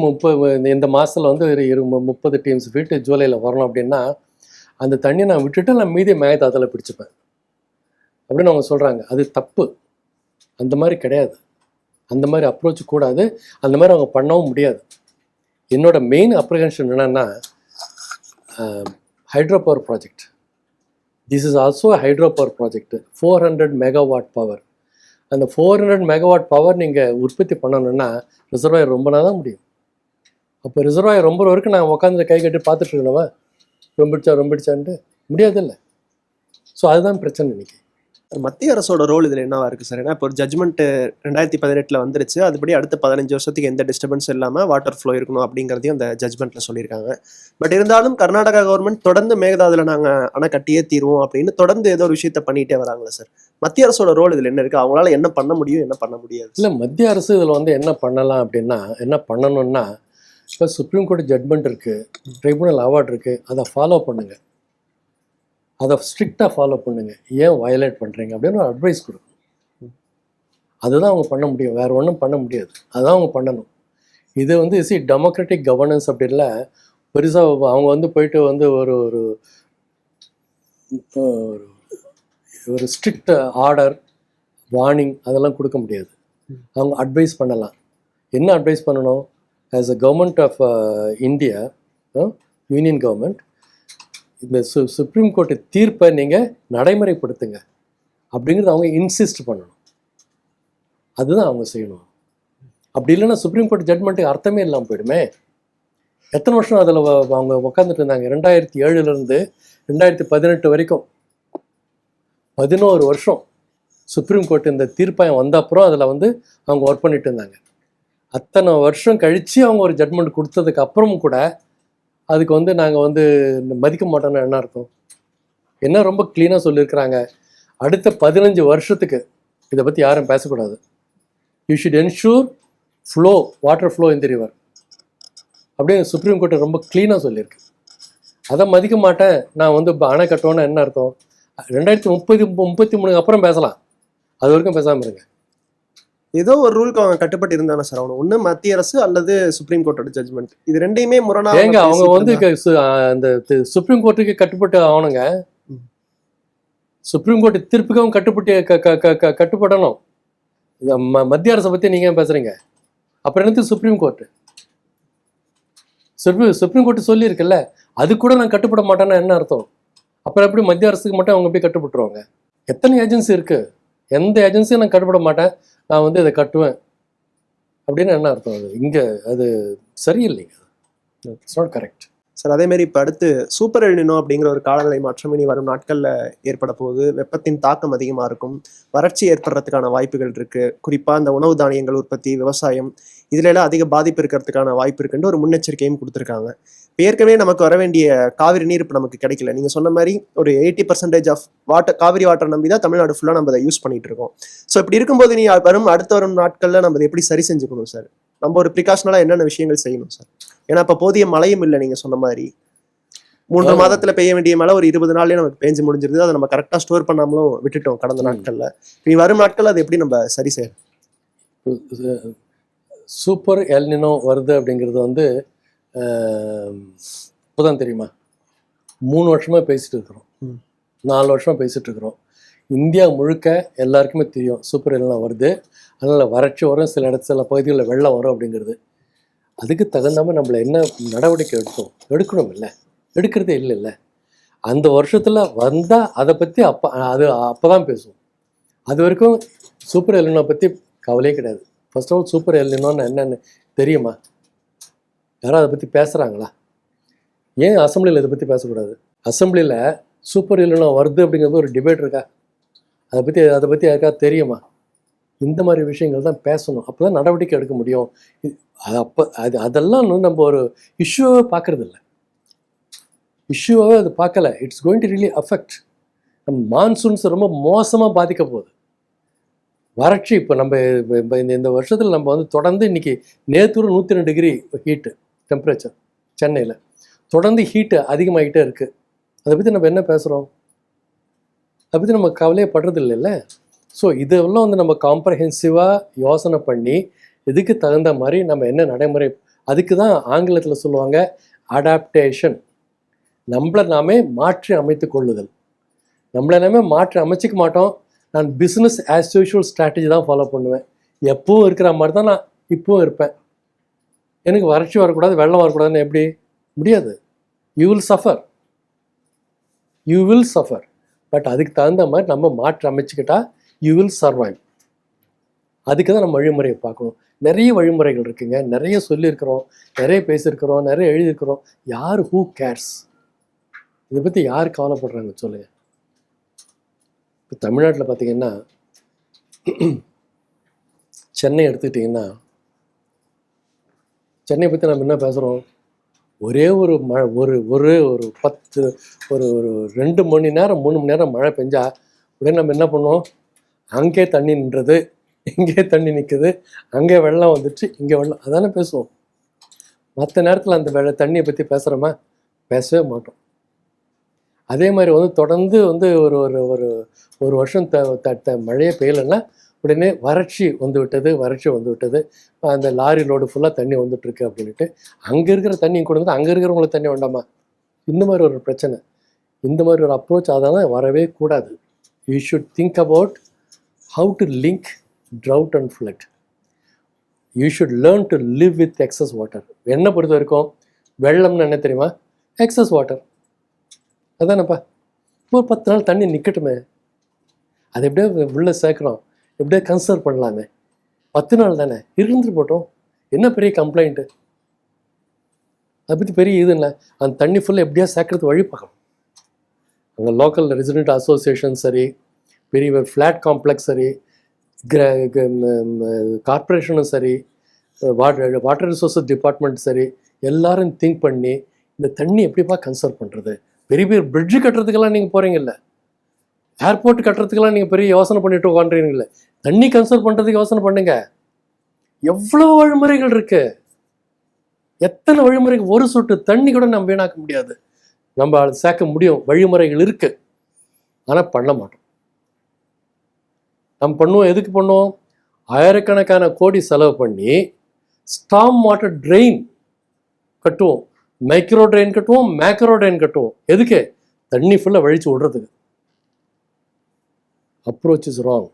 30 இந்த மாதத்தில் 30 டீம்ஸ் ஃபீட்டு ஜூலையில் வரணும். அப்படின்னா அந்த தண்ணியை நான் விட்டுட்டு நான் மீதி மேகதாதுல பிடிச்சிப்பேன் அப்படின்னு அவங்க சொல்கிறாங்க. அது தப்பு. அந்த மாதிரி கிடையாது. அந்த மாதிரி அப்ரோச் கூடாது. அந்த மாதிரி அவங்க பண்ணவும் முடியாது. என்னோட மெயின் அப்ரிஹென்ஷன் என்னென்னா, hydro power project. This is also hydro power project, 400 megawatt power. அந்த 400 மெகாவாட் பவர் நீங்கள் உற்பத்தி பண்ணணுன்னா ரிசர்வாயர் ரொம்ப நாள் தான் முடியும். அப்போ ரிசர்வாயர் ரொம்ப வரைக்கும் நான் உட்காந்து கை கட்டி பார்த்துட்டு இருக்கணுமா? ரொம்பிடுச்சான்ட்டு முடியாதில்ல. ஸோ அதுதான் பிரச்சனை இன்னைக்கு. மத்திய அரசோட ரோல் இதில் என்னவா இருக்குது சார்? ஏன்னா இப்போ ஒரு ஜட்மெண்ட்டு 2018 வந்துருச்சு. அதுபடி அடுத்த 15 வருஷத்துக்கு எந்த டிஸ்டர்பன்ஸும் இல்லாமல் வாட்டர் ஃப்ளோ இருக்கணும் அப்படிங்கிறதையும் அந்த ஜட்மெண்ட்டில் சொல்லியிருக்காங்க. பட் இருந்தாலும் கர்நாடகா கவர்மெண்ட் தொடர்ந்து மேகதாதுல நாங்கள் அணை கட்டியே தீர்வோம் அப்படின்னு தொடர்ந்து ஏதோ ஒரு விஷயத்த பண்ணிகிட்டே வராங்களே சார். மத்திய அரசோட ரோல் இதில் என்ன இருக்குது? அவங்களால என்ன பண்ண முடியும், என்ன பண்ண முடியாது? இல்லை, மத்திய அரசு இதில் என்ன பண்ணலாம் அப்படின்னா, என்ன பண்ணணும்னா, இப்போ சுப்ரீம் கோர்ட் ஜட்மெண்ட் இருக்குது, ட்ரிபியூனல் அவார்டு இருக்குது, அதை ஃபாலோ பண்ணுங்கள். அதை ஸ்ட்ரிக்டாக ஃபாலோ பண்ணுங்கள். ஏன் வயலேட் பண்ணுறீங்க அப்படின்னு ஒரு அட்வைஸ் கொடுக்கணும். அதுதான் அவங்க பண்ண முடியும், வேறு ஒன்றும் பண்ண முடியாது. அதுதான் அவங்க பண்ணணும். இது டெமோக்ராட்டிக் கவர்னன்ஸ் அப்படி இல்லை. பெருசாக அவங்க போயிட்டு ஒரு ஒரு ஒரு ஸ்ட்ரிக்ட் ஆர்டர், வார்னிங் அதெல்லாம் கொடுக்க முடியாது. அவங்க அட்வைஸ் பண்ணலாம். என்ன அட்வைஸ் பண்ணணும்? As a government of India, union government, இந்த சுப்ரீம் கோர்ட்டு தீர்ப்பை நீங்கள் நடைமுறைப்படுத்துங்க அப்படிங்கிறது அவங்க இன்சிஸ்ட் பண்ணணும். அதுதான் அவங்க செய்யணும். அப்படி இல்லைன்னா சுப்ரீம் கோர்ட் ஜட்மெண்ட்டுக்கு அர்த்தமே இல்லாமல் போயிடுமே. எத்தனை வருஷம் அதில் அவங்க உட்காந்துட்டு இருந்தாங்க? 2007 2018 வரைக்கும் 11 வருஷம் சுப்ரீம் கோர்ட் இந்த தீர்ப்பாயம் வந்த அப்புறம் அதில் அவங்க ஒர்க் பண்ணிட்டு இருந்தாங்க. அத்தனை வருஷம் கழித்து அவங்க ஒரு ஜட்மெண்ட் கொடுத்ததுக்கு அப்புறமும் கூட அதுக்கு நாங்கள் மதிக்க மாட்டோம்னு என்ன அர்த்தம்? என்ன ரொம்ப க்ளீனாக சொல்லியிருக்கிறாங்க, அடுத்த 15 வருஷத்துக்கு இதை பற்றி யாரும் பேசக்கூடாது. You should ensure water flow in the river அப்படின்னு சுப்ரீம் கோர்ட்டு ரொம்ப க்ளீனாக சொல்லியிருக்கு. அதை மதிக்க மாட்டேன், நான் அணை கட்டோன்னு என்ன அர்த்தம்? 2033 அப்புறம் பேசலாம், அது வரைக்கும் பேசாமல் இருங்க. ஏதோ ஒரு ரூலுக்கு அவங்க கட்டுப்பட்டு இருந்தானே சார் ஆகணும். ஒன்று மத்திய அரசு அல்லது சுப்ரீம் கோர்ட்டோட ஜட்மெண்ட், இது ரெண்டையுமே முரணாக ஏங்க அவங்க அந்த சுப்ரீம் கோர்ட்டுக்கு கட்டுப்பட்டு ஆகணுங்க. சுப்ரீம் கோர்ட் தீர்ப்புக்கு அவங்க கட்டுப்படணும். மத்திய அரசை பற்றி நீங்கள் ஏன் பேசுகிறீங்க? அப்புறம் என்னது சுப்ரீம் கோர்ட்டு? சுப்ரீம் கோர்ட்டு சொல்லியிருக்குல்ல, அது கூட நான் கட்டுப்பட மாட்டேன்னா என்ன அர்த்தம்? அப்புறம் எப்படி மத்திய அரசுக்கு மட்டும் அவங்க எப்படி கட்டுப்பட்டுருவாங்க? எத்தனை ஏஜென்சி இருக்குது, எந்த ஏஜென்சியும் நான் கட்டுப்பட மாட்டேன், நான் இதை கட்டுவேன் அப்படின்னு என்ன அர்த்தம்? அது சரியில்லைங்க. It's not correct sir. அதேமாரி இப்போ அடுத்து சூப்பர் எல்னினோ அப்படிங்கிற ஒரு காலநிலை மாற்றம் இனி வரும் நாட்களில் ஏற்பட போகுது. வெப்பத்தின் தாக்கம் அதிகமாக இருக்கும், வறட்சி ஏற்படுறதுக்கான வாய்ப்புகள் இருக்குது. குறிப்பாக இந்த உணவு தானியங்கள் உற்பத்தி, விவசாயம், இதுல எல்லாம் அதிக பாதிப்பு இருக்கிறதுக்கான வாய்ப்பு இருக்குன்னு ஒரு முன்னெச்சரிக்கையும் கொடுத்துருக்காங்க. இப்போ ஏற்கனவே நமக்கு வர வேண்டிய காவிரி நீர் இப்போ நமக்கு கிடைக்கல. நீங்கள் சொன்ன மாதிரி ஒரு 80% ஆஃப் காவிரி வாட்டர் நம்பி தான் தமிழ்நாடு ஃபுல்லாக நம்ம அதை யூஸ் பண்ணிட்டு இருக்கோம். ஸோ இப்படி இருக்கும்போது நீ அடுத்த வரும் நாட்களில் நம்ம அதை எப்படி சரி செஞ்சுக்கணும் சார்? நம்ம ஒரு ப்ரிகாஷனலாக என்னென்ன விஷயங்கள் செய்யணும் சார்? ஏன்னா இப்போ போதிய மழையும் இல்லை. நீங்கள் சொன்ன மாதிரி 3 மாதத்துல பெய்ய வேண்டிய மழை ஒரு 20 நாள்லயே நமக்கு பேஞ்சு முடிஞ்சிருது. அதை நம்ம கரெக்டாக ஸ்டோர் பண்ணாமலும் விட்டுட்டோம் கடந்த நாட்களில். இனி வரும் நாட்கள் அதை எப்படி நம்ம சரி செய்யணும்? சூப்பர் எல்னினோ வருது அப்படிங்கிறது இப்போதான் தெரியுமா? 3 வருஷமாக பேசிட்டு இருக்கிறோம், 4 வருஷமாக பேசிட்டு இருக்கிறோம். இந்தியா முழுக்க எல்லாருக்குமே தெரியும் சூப்பர் எல்னினோ வருது, அதனால் வறட்சி வரும், சில பகுதிகளில் வெள்ளம் வரும் அப்படிங்கிறது. அதுக்கு தகுந்தாமல் நம்மளை என்ன நடவடிக்கை எடுக்கணும் இல்லை, எடுக்கிறதே இல்லை. அந்த வருஷத்தில் வந்தால் அதை பற்றி அப்போ தான் பேசுவோம். அது வரைக்கும் சூப்பர் எல்னினோ பற்றி கவலையே கிடையாது. ஃபர்ஸ்ட் ஆஃப் ஆல் சூப்பர் எல்னினோன்னு என்னென்னு தெரியுமா? யாரும் அதை பற்றி பேசுகிறாங்களா? ஏன் அசம்பிளியில் இதை பற்றி பேசக்கூடாது? அசம்பிளியில் சூப்பர் எல்னினோ வருது அப்படிங்கிறது ஒரு டிபேட் இருக்கா? அதை பற்றி யாருக்காவது தெரியுமா? இந்த மாதிரி விஷயங்கள் தான் பேசணும், அப்போ தான் நடவடிக்கை எடுக்க முடியும். அதெல்லாம் நம்ம ஒரு இஷ்யூவாகவே பார்க்குறதில்ல, இஷ்யூவாகவே அது பார்க்கல. It's going to really affect. நம்ம மான்சூன்ஸ் ரொம்ப மோசமாக பாதிக்க போகுது. வறட்சி இப்போ நம்ம இந்த வருஷத்தில் நம்ம தொடர்ந்து இன்னைக்கு நேற்று 102 டிகிரி ஹீட்டு டெம்பரேச்சர் சென்னையில் தொடர்ந்து ஹீட்டு அதிகமாகிட்டே இருக்குது. அதை பற்றி நம்ம என்ன பேசுகிறோம்? அதை பற்றி நம்ம கவலையே படுறது இல்லைல்ல. ஸோ இதெல்லாம் நம்ம காம்ப்ரஹென்சிவாக யோசனை பண்ணி இதுக்கு தகுந்த மாதிரி நம்ம என்ன நடைமுறை, அதுக்கு தான் ஆங்கிலத்தில் சொல்லுவாங்க அடாப்டேஷன். நம்மளை நாமே மாற்றி அமைத்து கொள்ளுதல். நம்மளை நாமே மாற்றி அமைச்சிக்க மாட்டோம். நான் பிஸ்னஸ் ஆஸ் யூஷுவல் ஸ்ட்ராட்டஜி தான் ஃபாலோ பண்ணுவேன். எப்பவும் இருக்கிற மாதிரி தான் நான் இப்பவும் இருப்பேன். எனக்கு வறட்சி வரக்கூடாது, வெள்ளம் வரக்கூடாதுன்னு எப்படி முடியாது? You will suffer. பட் அதுக்கு தகுந்த மாதிரி நம்ம மாற்றி அமைச்சுக்கிட்டா யூ வில் சர்வைவ். அதுக்கு தான் நம்ம வழிமுறையை பார்க்கணும். நிறைய வழிமுறைகள் இருக்குங்க, நிறைய சொல்லியிருக்கிறோம், நிறைய பேசியிருக்கிறோம், நிறைய எழுதியிருக்கிறோம். யார் ஹூ கேர்ஸ்? இதை பற்றி யார் கவலைப்படுறாங்க சொல்லுங்கள்? இப்போ தமிழ்நாட்டில் பார்த்தீங்கன்னா சென்னை எடுத்துக்கிட்டிங்கன்னா, சென்னை பற்றி நம்ம என்ன பேசுகிறோம்? ஒரே ஒரு ஒரு 2 மணி நேரம் 3 மணி நேரம் மழை பெஞ்சா உடனே நம்ம என்ன பண்ணோம்? அங்கே தண்ணி நின்றது, இங்கே தண்ணி நிற்குது, அங்கே வெள்ளம் வந்துடுச்சு, இங்கே வெள்ளம், அதானே பேசுவோம். மற்ற நேரத்தில் அந்த தண்ணியை பற்றி பேசுகிறோமா? பேசவே மாட்டோம். அதே மாதிரி தொடர்ந்து ஒரு வருஷம் மழையே பெய்யலைன்னா உடனே வறட்சி வந்து விட்டது, அந்த லாரி லோடு ஃபுல்லாக தண்ணி வந்துட்டுருக்கு அப்படின்ட்டு அங்கே இருக்கிற தண்ணி கொண்டு வந்து அங்கே இருக்கிறவங்களுக்கு தண்ணி வேண்டாமா? இந்த மாதிரி ஒரு பிரச்சனை, இந்த மாதிரி ஒரு அப்ரோச் அதெல்லாம் வரவே கூடாது. You should think about how to link drought and flood. You should learn to live with excess water. என்னை பொறுத்த வரைக்கும் வெள்ளம்னு என்ன தெரியுமா? Excess water. அதானப்பா. ஒரு 10 நாள் தண்ணி நிற்கட்டுமே, அது எப்படியோ உள்ளே சேர்க்குறோம், எப்படியோ கன்சர்வ் பண்ணலாமே. 10 நாள் தானே, இருந்துட்டு போட்டோம், என்ன பெரிய கம்ப்ளைண்ட்டு? அதை பற்றி பெரிய இது இல்லை. அந்த தண்ணி ஃபுல்லாக எப்படியா சேர்க்கறது வழி பார்க்கணும். அங்கே லோக்கல் ரெசிடென்ட் அசோசியேஷன் சரி, பெரிய ஃப்ளாட் காம்ப்ளெக்ஸ் சரி, கார்பரேஷனும் சரி, வாட்டர் ரிசோர்ஸஸ் டிபார்ட்மெண்ட் சரி, எல்லாரும் திங்க் பண்ணி இந்த தண்ணி எப்படிப்பா கன்சர்வ் பண்ணுறது. பெரிய பெரிய பிரிட்ஜு கட்டுறதுக்கெல்லாம் நீங்கள் போகிறீங்கல்ல, ஏர்போர்ட் கட்டுறதுக்கெல்லாம் நீங்கள் பெரிய யோசனை பண்ணிட்டு உட்காந்துறீங்களே, தண்ணி கன்சர்வ் பண்ணுறதுக்கு யோசனை பண்ணுங்க. எவ்வளோ வழிமுறைகள் இருக்கு, எத்தனை வழிமுறைகள். ஒரு சொட்டு தண்ணி கூட நம்ம வீணாக்க முடியாது, நம்ம அதை சேர்க்க முடியும். வழிமுறைகள் இருக்கு, ஆனால் பண்ண மாட்டோம். நம்ம பண்ணுவோம், எதுக்கு பண்ணுவோம்? ஆயிரக்கணக்கான கோடி செலவு பண்ணி ஸ்டாம் வாட்டர் ட்ரெயின் கட்டுவோம், மைக்ரோ ட்ரெயின் கட்டுவோம், மேக்ரோ ட்ரெயின் கட்டுவோம். எதுக்கு? தண்ணி ஃபுல்லாக வழிச்சு விடுறதுக்கு. Approach is wrong.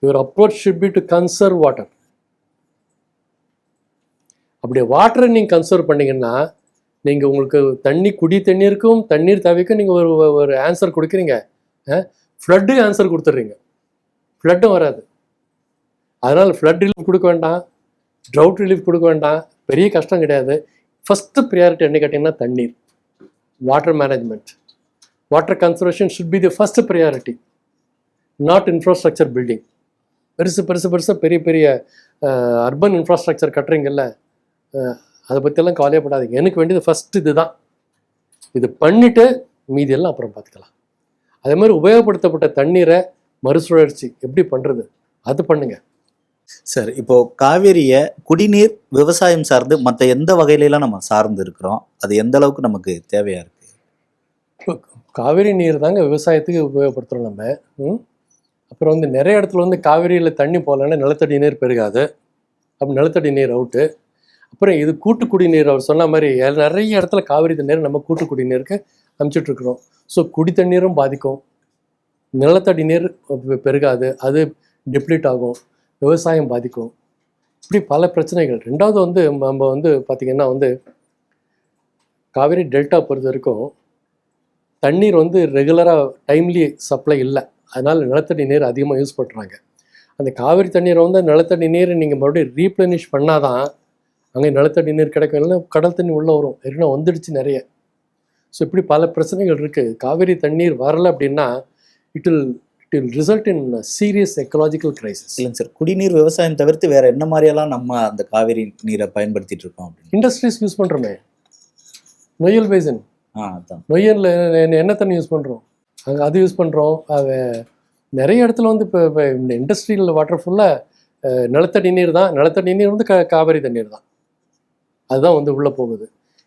Your approach should be to conserve water. அப்படி வாட்டரை நீங்கள் கன்சர்வ் பண்ணிங்கன்னா நீங்கள் உங்களுக்கு தண்ணி, குடி தண்ணீருக்கும் தண்ணீர் தேவைக்கும் நீங்கள் ஒரு ஆன்சர் கொடுக்குறீங்க. ஃப்ளட்டுக்கு ஆன்சர் கொடுத்துட்றீங்க, ஃப்ளட்டும் வராது. அதனால் ஃப்ளட் ரிலீஃப் கொடுக்க வேண்டாம், ட்ரவுட் ரிலீஃப் கொடுக்க வேண்டாம், பெரிய கஷ்டம் கிடையாது. ஃபஸ்ட்டு ப்ரியாரிட்டி என்ன கேட்டிங்கன்னா தண்ணீர், water management. Water conservation should be the first priority, not infrastructure building. பெருசாக பெரிய பெரிய அர்பன் இன்ஃப்ராஸ்ட்ரக்சர் கட்டுறீங்கல்ல, அதை பற்றியெல்லாம் கவலையப்படாதீங்க. எனக்கு வேண்டியது ஃபஸ்ட்டு இது தான். இது பண்ணிவிட்டு மீதியெல்லாம் அப்புறம் பார்த்துக்கலாம். அதே மாதிரி உபயோகப்படுத்தப்பட்ட தண்ணீரை மறுசுழற்சி எப்படி பண்ணுறது, அது பண்ணுங்க. சார், இப்போ காவேரியை குடிநீர், விவசாயம் சார்ந்து மற்ற எந்த வகையிலலாம் நம்ம சார்ந்து இருக்கிறோம், அது எந்த அளவுக்கு நமக்கு தேவையாக இருக்குது? காவேரி நீர் தாங்க விவசாயத்துக்கு உபயோகப்படுத்துகிறோம் நம்ம. அப்புறம் வந்து நிறைய இடத்துல காவேரியில் தண்ணி போகலன்னா நிலத்தடி நீர் பெருகாது, அப்போ நிலத்தடி நீர் அவுட்டு. அப்புறம் இது கூட்டு குடிநீர், அவர் சொன்ன மாதிரி நிறைய இடத்துல காவிரி தண்ணீர் நம்ம கூட்டு குடிநீருக்கு அனுப்பிச்சிட்ருக்குறோம். ஸோ குடி தண்ணீரும் பாதிக்கும், நிலத்தடி நீர் பெருகாது, அது டிப்ளீட் ஆகும், விவசாயம் பாதிக்கும். இப்படி பல பிரச்சனைகள். ரெண்டாவது நம்ம பார்த்திங்கன்னா காவிரி டெல்டா பொறுத்த வரைக்கும் தண்ணீர் ரெகுலராக டைம்லி சப்ளை இல்லை. அதனால் நிலத்தடி நீர் அதிகமாக யூஸ் பண்ணுறாங்க. அந்த காவிரி தண்ணீரை நிலத்தடி நீர் நீங்கள் மறுபடியும் ரீப்ளனிஷ் பண்ணாதான் அங்கே நிலத்தடி நீர் கிடைக்கும், இல்லைன்னா கடல் தண்ணி உள்ளே வரும், ஏன்னா வந்துடுச்சு நிறைய. ஸோ இப்படி பல பிரச்சனைகள் இருக்குது. காவிரி தண்ணீர் வரலை அப்படின்னா it will result in serious ecological crisis. இல்லைங்க சார், குடிநீர், விவசாயம் தவிர்த்து வேற என்ன மாதிரியெல்லாம் நம்ம அந்த காவிரி நீரை பயன்படுத்திட்டு இருக்கோம் அப்படின்னு? இண்டஸ்ட்ரீஸ் யூஸ் பண்ணுறோமே, நொய்யல் பேசின், அதான் நொய்யலில் என்ன தண்ணி யூஸ் பண்ணுறோம், அங்கே அது யூஸ் பண்ணுறோம். நிறைய இடத்துல இப்போ இந்த இண்டஸ்ட்ரியல் வாட்டர் ஃபுல்லாக நிலத்தடி நீர் தான். நிலத்தடி நீர் காவிரி தண்ணீர் தான், அதுதான் உள்ளே போகுது.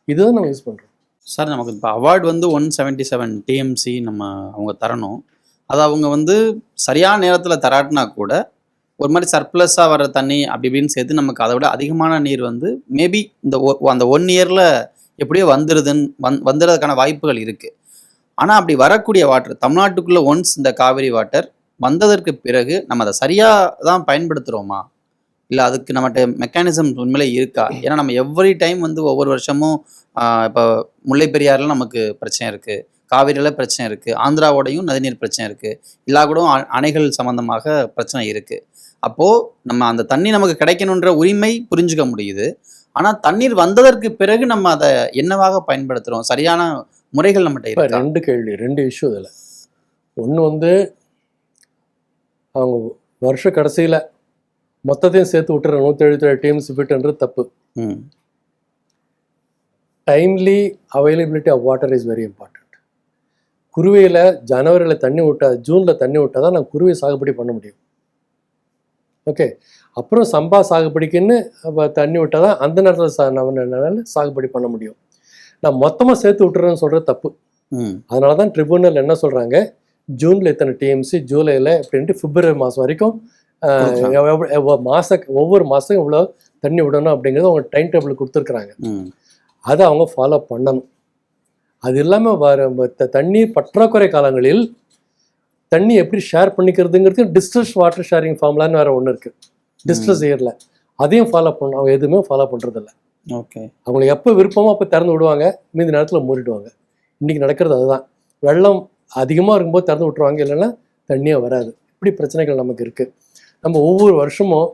இதுதான் நம்ம யூஸ் பண்ணுறோம். சார், நமக்கு இப்போ அவார்டு 177 TMC நம்ம அவங்க தரணும். அது அவங்க சரியான நேரத்தில் தராட்டினா கூட ஒரு மாதிரி சர்ப்ளஸாக வர தண்ணி அப்படி இப்படின்னு சேர்த்து நமக்கு அதை விட அதிகமான நீர் மேபி அந்த 1 இயரில் எப்படியோ வந்துடுறதுக்கான வாய்ப்புகள் இருக்குது. ஆனால் அப்படி வரக்கூடிய வாட்டர் தமிழ்நாட்டுக்குள்ளே ஒன்ஸ் இந்த காவிரி வாட்டர் வந்ததற்கு பிறகு நம்ம அதை சரியாக தான் பயன்படுத்துகிறோமா, இல்லை அதுக்கு நம்மகிட்ட மெக்கானிசம் உண்மையிலே இருக்கா? ஏன்னா நம்ம எவ்ரி டைம் ஒவ்வொரு வருஷமும் இப்போ முல்லை பெரியாறில் நமக்கு பிரச்சனை இருக்குது, காவிரியில் பிரச்சனை இருக்குது, ஆந்திராவோடையும் நதிநீர் பிரச்சனை இருக்குது, எல்லா கூட அணைகள் சம்மந்தமாக பிரச்சனை இருக்குது. அப்போது நம்ம அந்த தண்ணி நமக்கு கிடைக்கணுன்ற உரிமை புரிஞ்சுக்க முடியுது. ஆனால் தண்ணீர் வந்ததற்கு பிறகு நம்ம அதை என்னவாக பயன்படுத்துகிறோம், சரியான முறைகள் நம்மகிட்ட இருக்கு? 2 கேள்வி, 2 இஷ்யூ இதில். ஒன்று அவங்க வருஷ கடைசியில் மொத்தத்தையும் சேர்த்து விட்டுற 177 TMC தப்பு. Timely availability of water is very important. குருவையில் ஜனவரியில் தண்ணி விட்டால், ஜூனில் தண்ணி விட்டால் தான் நான் குருவை சாகுபடி பண்ண முடியும். ஓகே, அப்புறம் சம்பா சாகுபடிக்குன்னு தண்ணி விட்டால் தான் அந்த நேரத்தில் சாகுபடி பண்ண முடியும். நான் மொத்தமாக சேர்த்து விட்டுறேன்னு சொல்கிறது தப்பு. அதனால தான் ட்ரிபியூனல் என்ன சொல்கிறாங்க, ஜூனில் இத்தனை TMC, ஜூலையில் அப்படின்ட்டு பிப்ரவரி மாதம் வரைக்கும் ஒவ்வொரு மாதம் இவ்வளோ தண்ணி விடணும் அப்படிங்கிறது அவங்க டைம் டேபிள் கொடுத்துருக்குறாங்க. அதை அவங்க ஃபாலோ பண்ணணும். அது இல்லாமல் தண்ணீர் பற்றாக்குறை காலங்களில் தண்ணி எப்படி ஷேர் பண்ணிக்கிறதுங்கிறது டிஸ்ட்ரஸ் வாட்டர் ஷேரிங் ஃபார்முலான்னு வேறு ஒன்று இருக்குது. டிஸ்ட்ரஸ் இயரில் அதையும் ஃபாலோ பண்ணணும். அவங்க எதுவுமே ஃபாலோ பண்ணுறதில்ல. ஓகே. அவங்களுக்கு எப்போ விருப்பமோ அப்போ திறந்து விடுவாங்க, மீதி நேரத்தில் மூடிடுவாங்க. இன்றைக்கி நடக்கிறது அதுதான். வெள்ளம் அதிகமாக இருக்கும்போது திறந்து விட்டுருவாங்க, இல்லைன்னா தண்ணியே வராது. இப்படி பிரச்சனைகள் நமக்கு இருக்குது. நம்ம ஒவ்வொரு வருஷமும்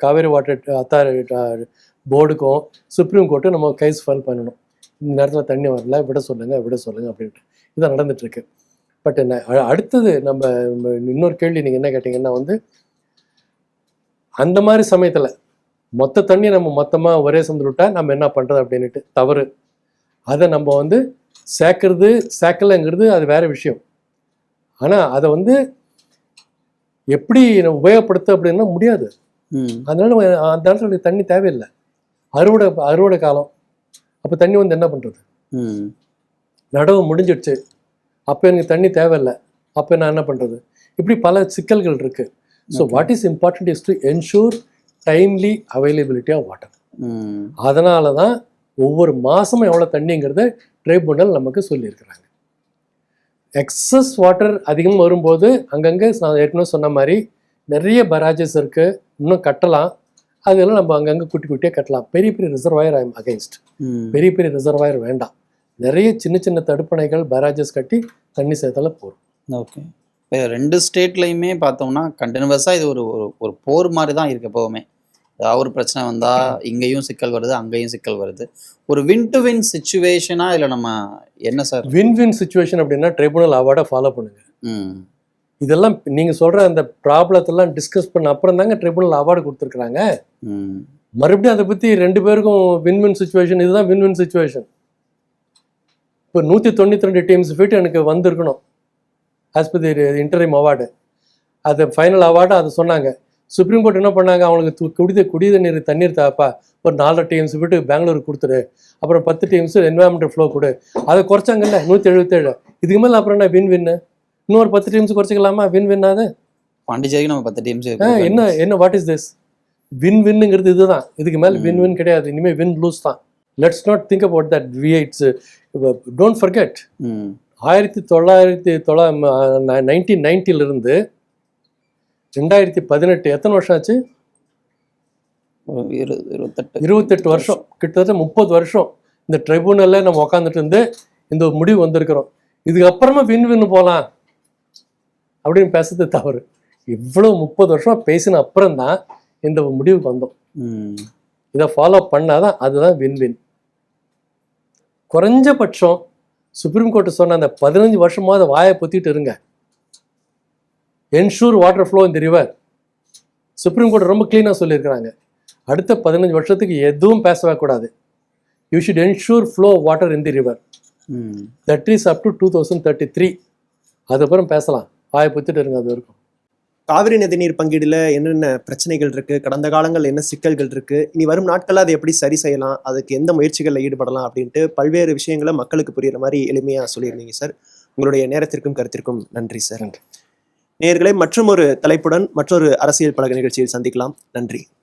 காவேரி வாட்டர் அத்தாரிட்டி போர்டுக்கும் சுப்ரீம் கோர்ட்டும் நம்ம கேஸ் ஃபைல் பண்ணணும். இந்த நேரத்தில் தண்ணி வரல, விட சொல்லுங்கள் அப்படின்ட்டு இதான் நடந்துகிட்ருக்கு. பட் அடுத்தது நம்ம இன்னொரு கேள்வி நீங்கள் என்ன கேட்டிங்கன்னா வந்து, அந்த மாதிரி சமயத்தில் மொத்த தண்ணி நம்ம மொத்தமாக ஒரே சந்தில் விட்டால் நம்ம என்ன பண்ணுறது அப்படின்ட்டு தவறு. அதை நம்ம வந்து சேர்க்கலைங்கிறது அது வேறு விஷயம். ஆனால் அதை வந்து எப்படி உபயோகப்படுத்த அப்படின்னா முடியாது. அதனால அந்த நேரத்தில் தண்ணி தேவையில்லை. அறுவடை காலம், அப்போ தண்ணி வந்து என்ன பண்ணுறது? நடவு முடிஞ்சிடுச்சு, அப்போ எனக்கு தண்ணி தேவையில்லை, அப்போ நான் என்ன பண்ணுறது? இப்படி பல சிக்கல்கள் இருக்குது. So what is important is to ensure timely availability of water. அதனால தான் ஒவ்வொரு மாதமும் எவ்வளோ தண்ணிங்கிறத ட்ரைபுனல் நமக்கு சொல்லியிருக்கிறாங்க. எக்ஸஸ் வாட்டர் அதிகமாக வரும்போது அங்கங்கே நான் ஏற்கனவே சொன்ன மாதிரி நிறைய பராஜஸ் இருக்குது, இன்னும் கட்டலாம். அதெல்லாம் நம்ம அங்கங்கே குட்டி குட்டியாக கட்டலாம். பெரிய பெரிய ரிசர்வாயர் ஐ எம் அகைன்ஸ்ட். பெரிய பெரிய ரிசர்வாயர் வேண்டாம். நிறைய சின்ன சின்ன தடுப்பணைகள் பராஜஸ் கட்டி தண்ணி சேர்த்தால போகும். ஓகே. இப்போ 2 ஸ்டேட்லையுமே பார்த்தோம்னா கண்டினியூவஸாக இது ஒரு போர் மாதிரி தான் இருக்குது எப்போவுமே. ஏதாவது ஒரு பிரச்சனை வந்தால் இங்கேயும் சிக்கல் வருது, அங்கேயும் சிக்கல் வருது. ஒரு வின் டு வின் சுச்சுவேஷனாக இல்லை நம்ம என்ன சார்? வின் சுச்சுவேஷன் அப்படின்னா ட்ரைபுனல் அவார்டை ஃபாலோ பண்ணுங்க. இதெல்லாம் நீங்கள் சொல்கிற அந்த ப்ராப்ளத்தெல்லாம் டிஸ்கஸ் பண்ண அப்புறம் தாங்க ட்ரைபுனல் அவார்டு கொடுத்துருக்குறாங்க. மறுபடியும் அதை பற்றி 2 பேருக்கும் வின் சுச்சுவேஷன், இதுதான் வின் சுச்சுவேஷன். இப்போ 192 டீம்ஸ் ஃபீட் எனக்கு வந்திருக்கணும் as per the interim award. அது ஃபைனல் அவார்டு அதை சொன்னாங்க. சுப்ரீம் கோர்ட் என்ன பண்ணாங்க, அவங்களுக்கு குடித தண்ணீர் தாப்பா ஒரு 4 டீம்ஸ் விட்டு பெங்களூருக்கு கொடுத்துரு, அப்புறம் 10 டீம்ஸ் என்வரான்மெண்டல் ஃப்ளோ கொடு. அதை குறைச்சாங்கல்ல 177. இதுக்கு மேலே அப்புறம் என்ன வின்னு? இன்னொரு 10 டீம்ஸ் குறைச்சிக்கலாமா? வின் அது பாண்டிச்சேரிக்கு நம்ம 10 டீம்ஸ் என்ன வாட் இஸ் திஸ்? வின்னுங்கிறது இதுதான். இதுக்கு மேலே வின் கிடையாது. இனிமேல் வின் லூஸ் தான். Let's not think about that. Don't forget 1990 2018 எத்தனை வருஷம் ஆச்சு? 28 வருஷம், கிட்டத்தட்ட 30 வருஷம் இந்த ட்ரைபுனல்ல நம்ம உக்காந்துட்டு இருந்து இந்த முடிவு வந்திருக்கிறோம். இதுக்கப்புறமா வின் போகலாம் அப்படின்னு பேசுறது தவறு. இவ்வளோ 30 வருஷம் பேசின அப்புறம் தான் இந்த முடிவுக்கு வந்தோம். இதை ஃபாலோ பண்ணாதான் அதுதான் வின். குறைஞ்சபட்சம் சுப்ரீம் கோர்ட்டு சொன்ன அந்த 15 வருஷமாவது வாயை பொத்திட்டு இருங்க. என்ஷூர் வாட்டர் ஃப்ளோ இன் தி ரிவர். சுப்ரீம் கோர்ட் ரொம்ப கிளீனாக சொல்லியிருக்கிறாங்க. அடுத்த 15 வருஷத்துக்கு எதுவும் பேசவே கூடாது. You should ensure flow water in the river. That is up to 2033. அதுக்கப்புறம் பேசலாம். வாயை பொத்திட்டு இருங்க அது வரைக்கும். காவிரி நதிநீர் பங்கீடுல என்னென்ன பிரச்சனைகள் இருக்கு, கடந்த காலங்கள் என்ன சிக்கல்கள் இருக்கு, இனி வரும் நாட்களில் அதை எப்படி சரி செய்யலாம், அதுக்கு எந்த முயற்சிகளில் ஈடுபடலாம் அப்படின்ட்டு பல்வேறு விஷயங்களை மக்களுக்கு புரியுற மாதிரி எளிமையாக சொல்லியிருந்தீங்க சார். உங்களுடைய நேரத்திற்கும் கருத்திற்கும் நன்றி சார். நேயர்களே, மற்றும் ஒரு தலைப்புடன் மற்றொரு அரசியல் பழக நிகழ்ச்சியில் சந்திக்கலாம். நன்றி.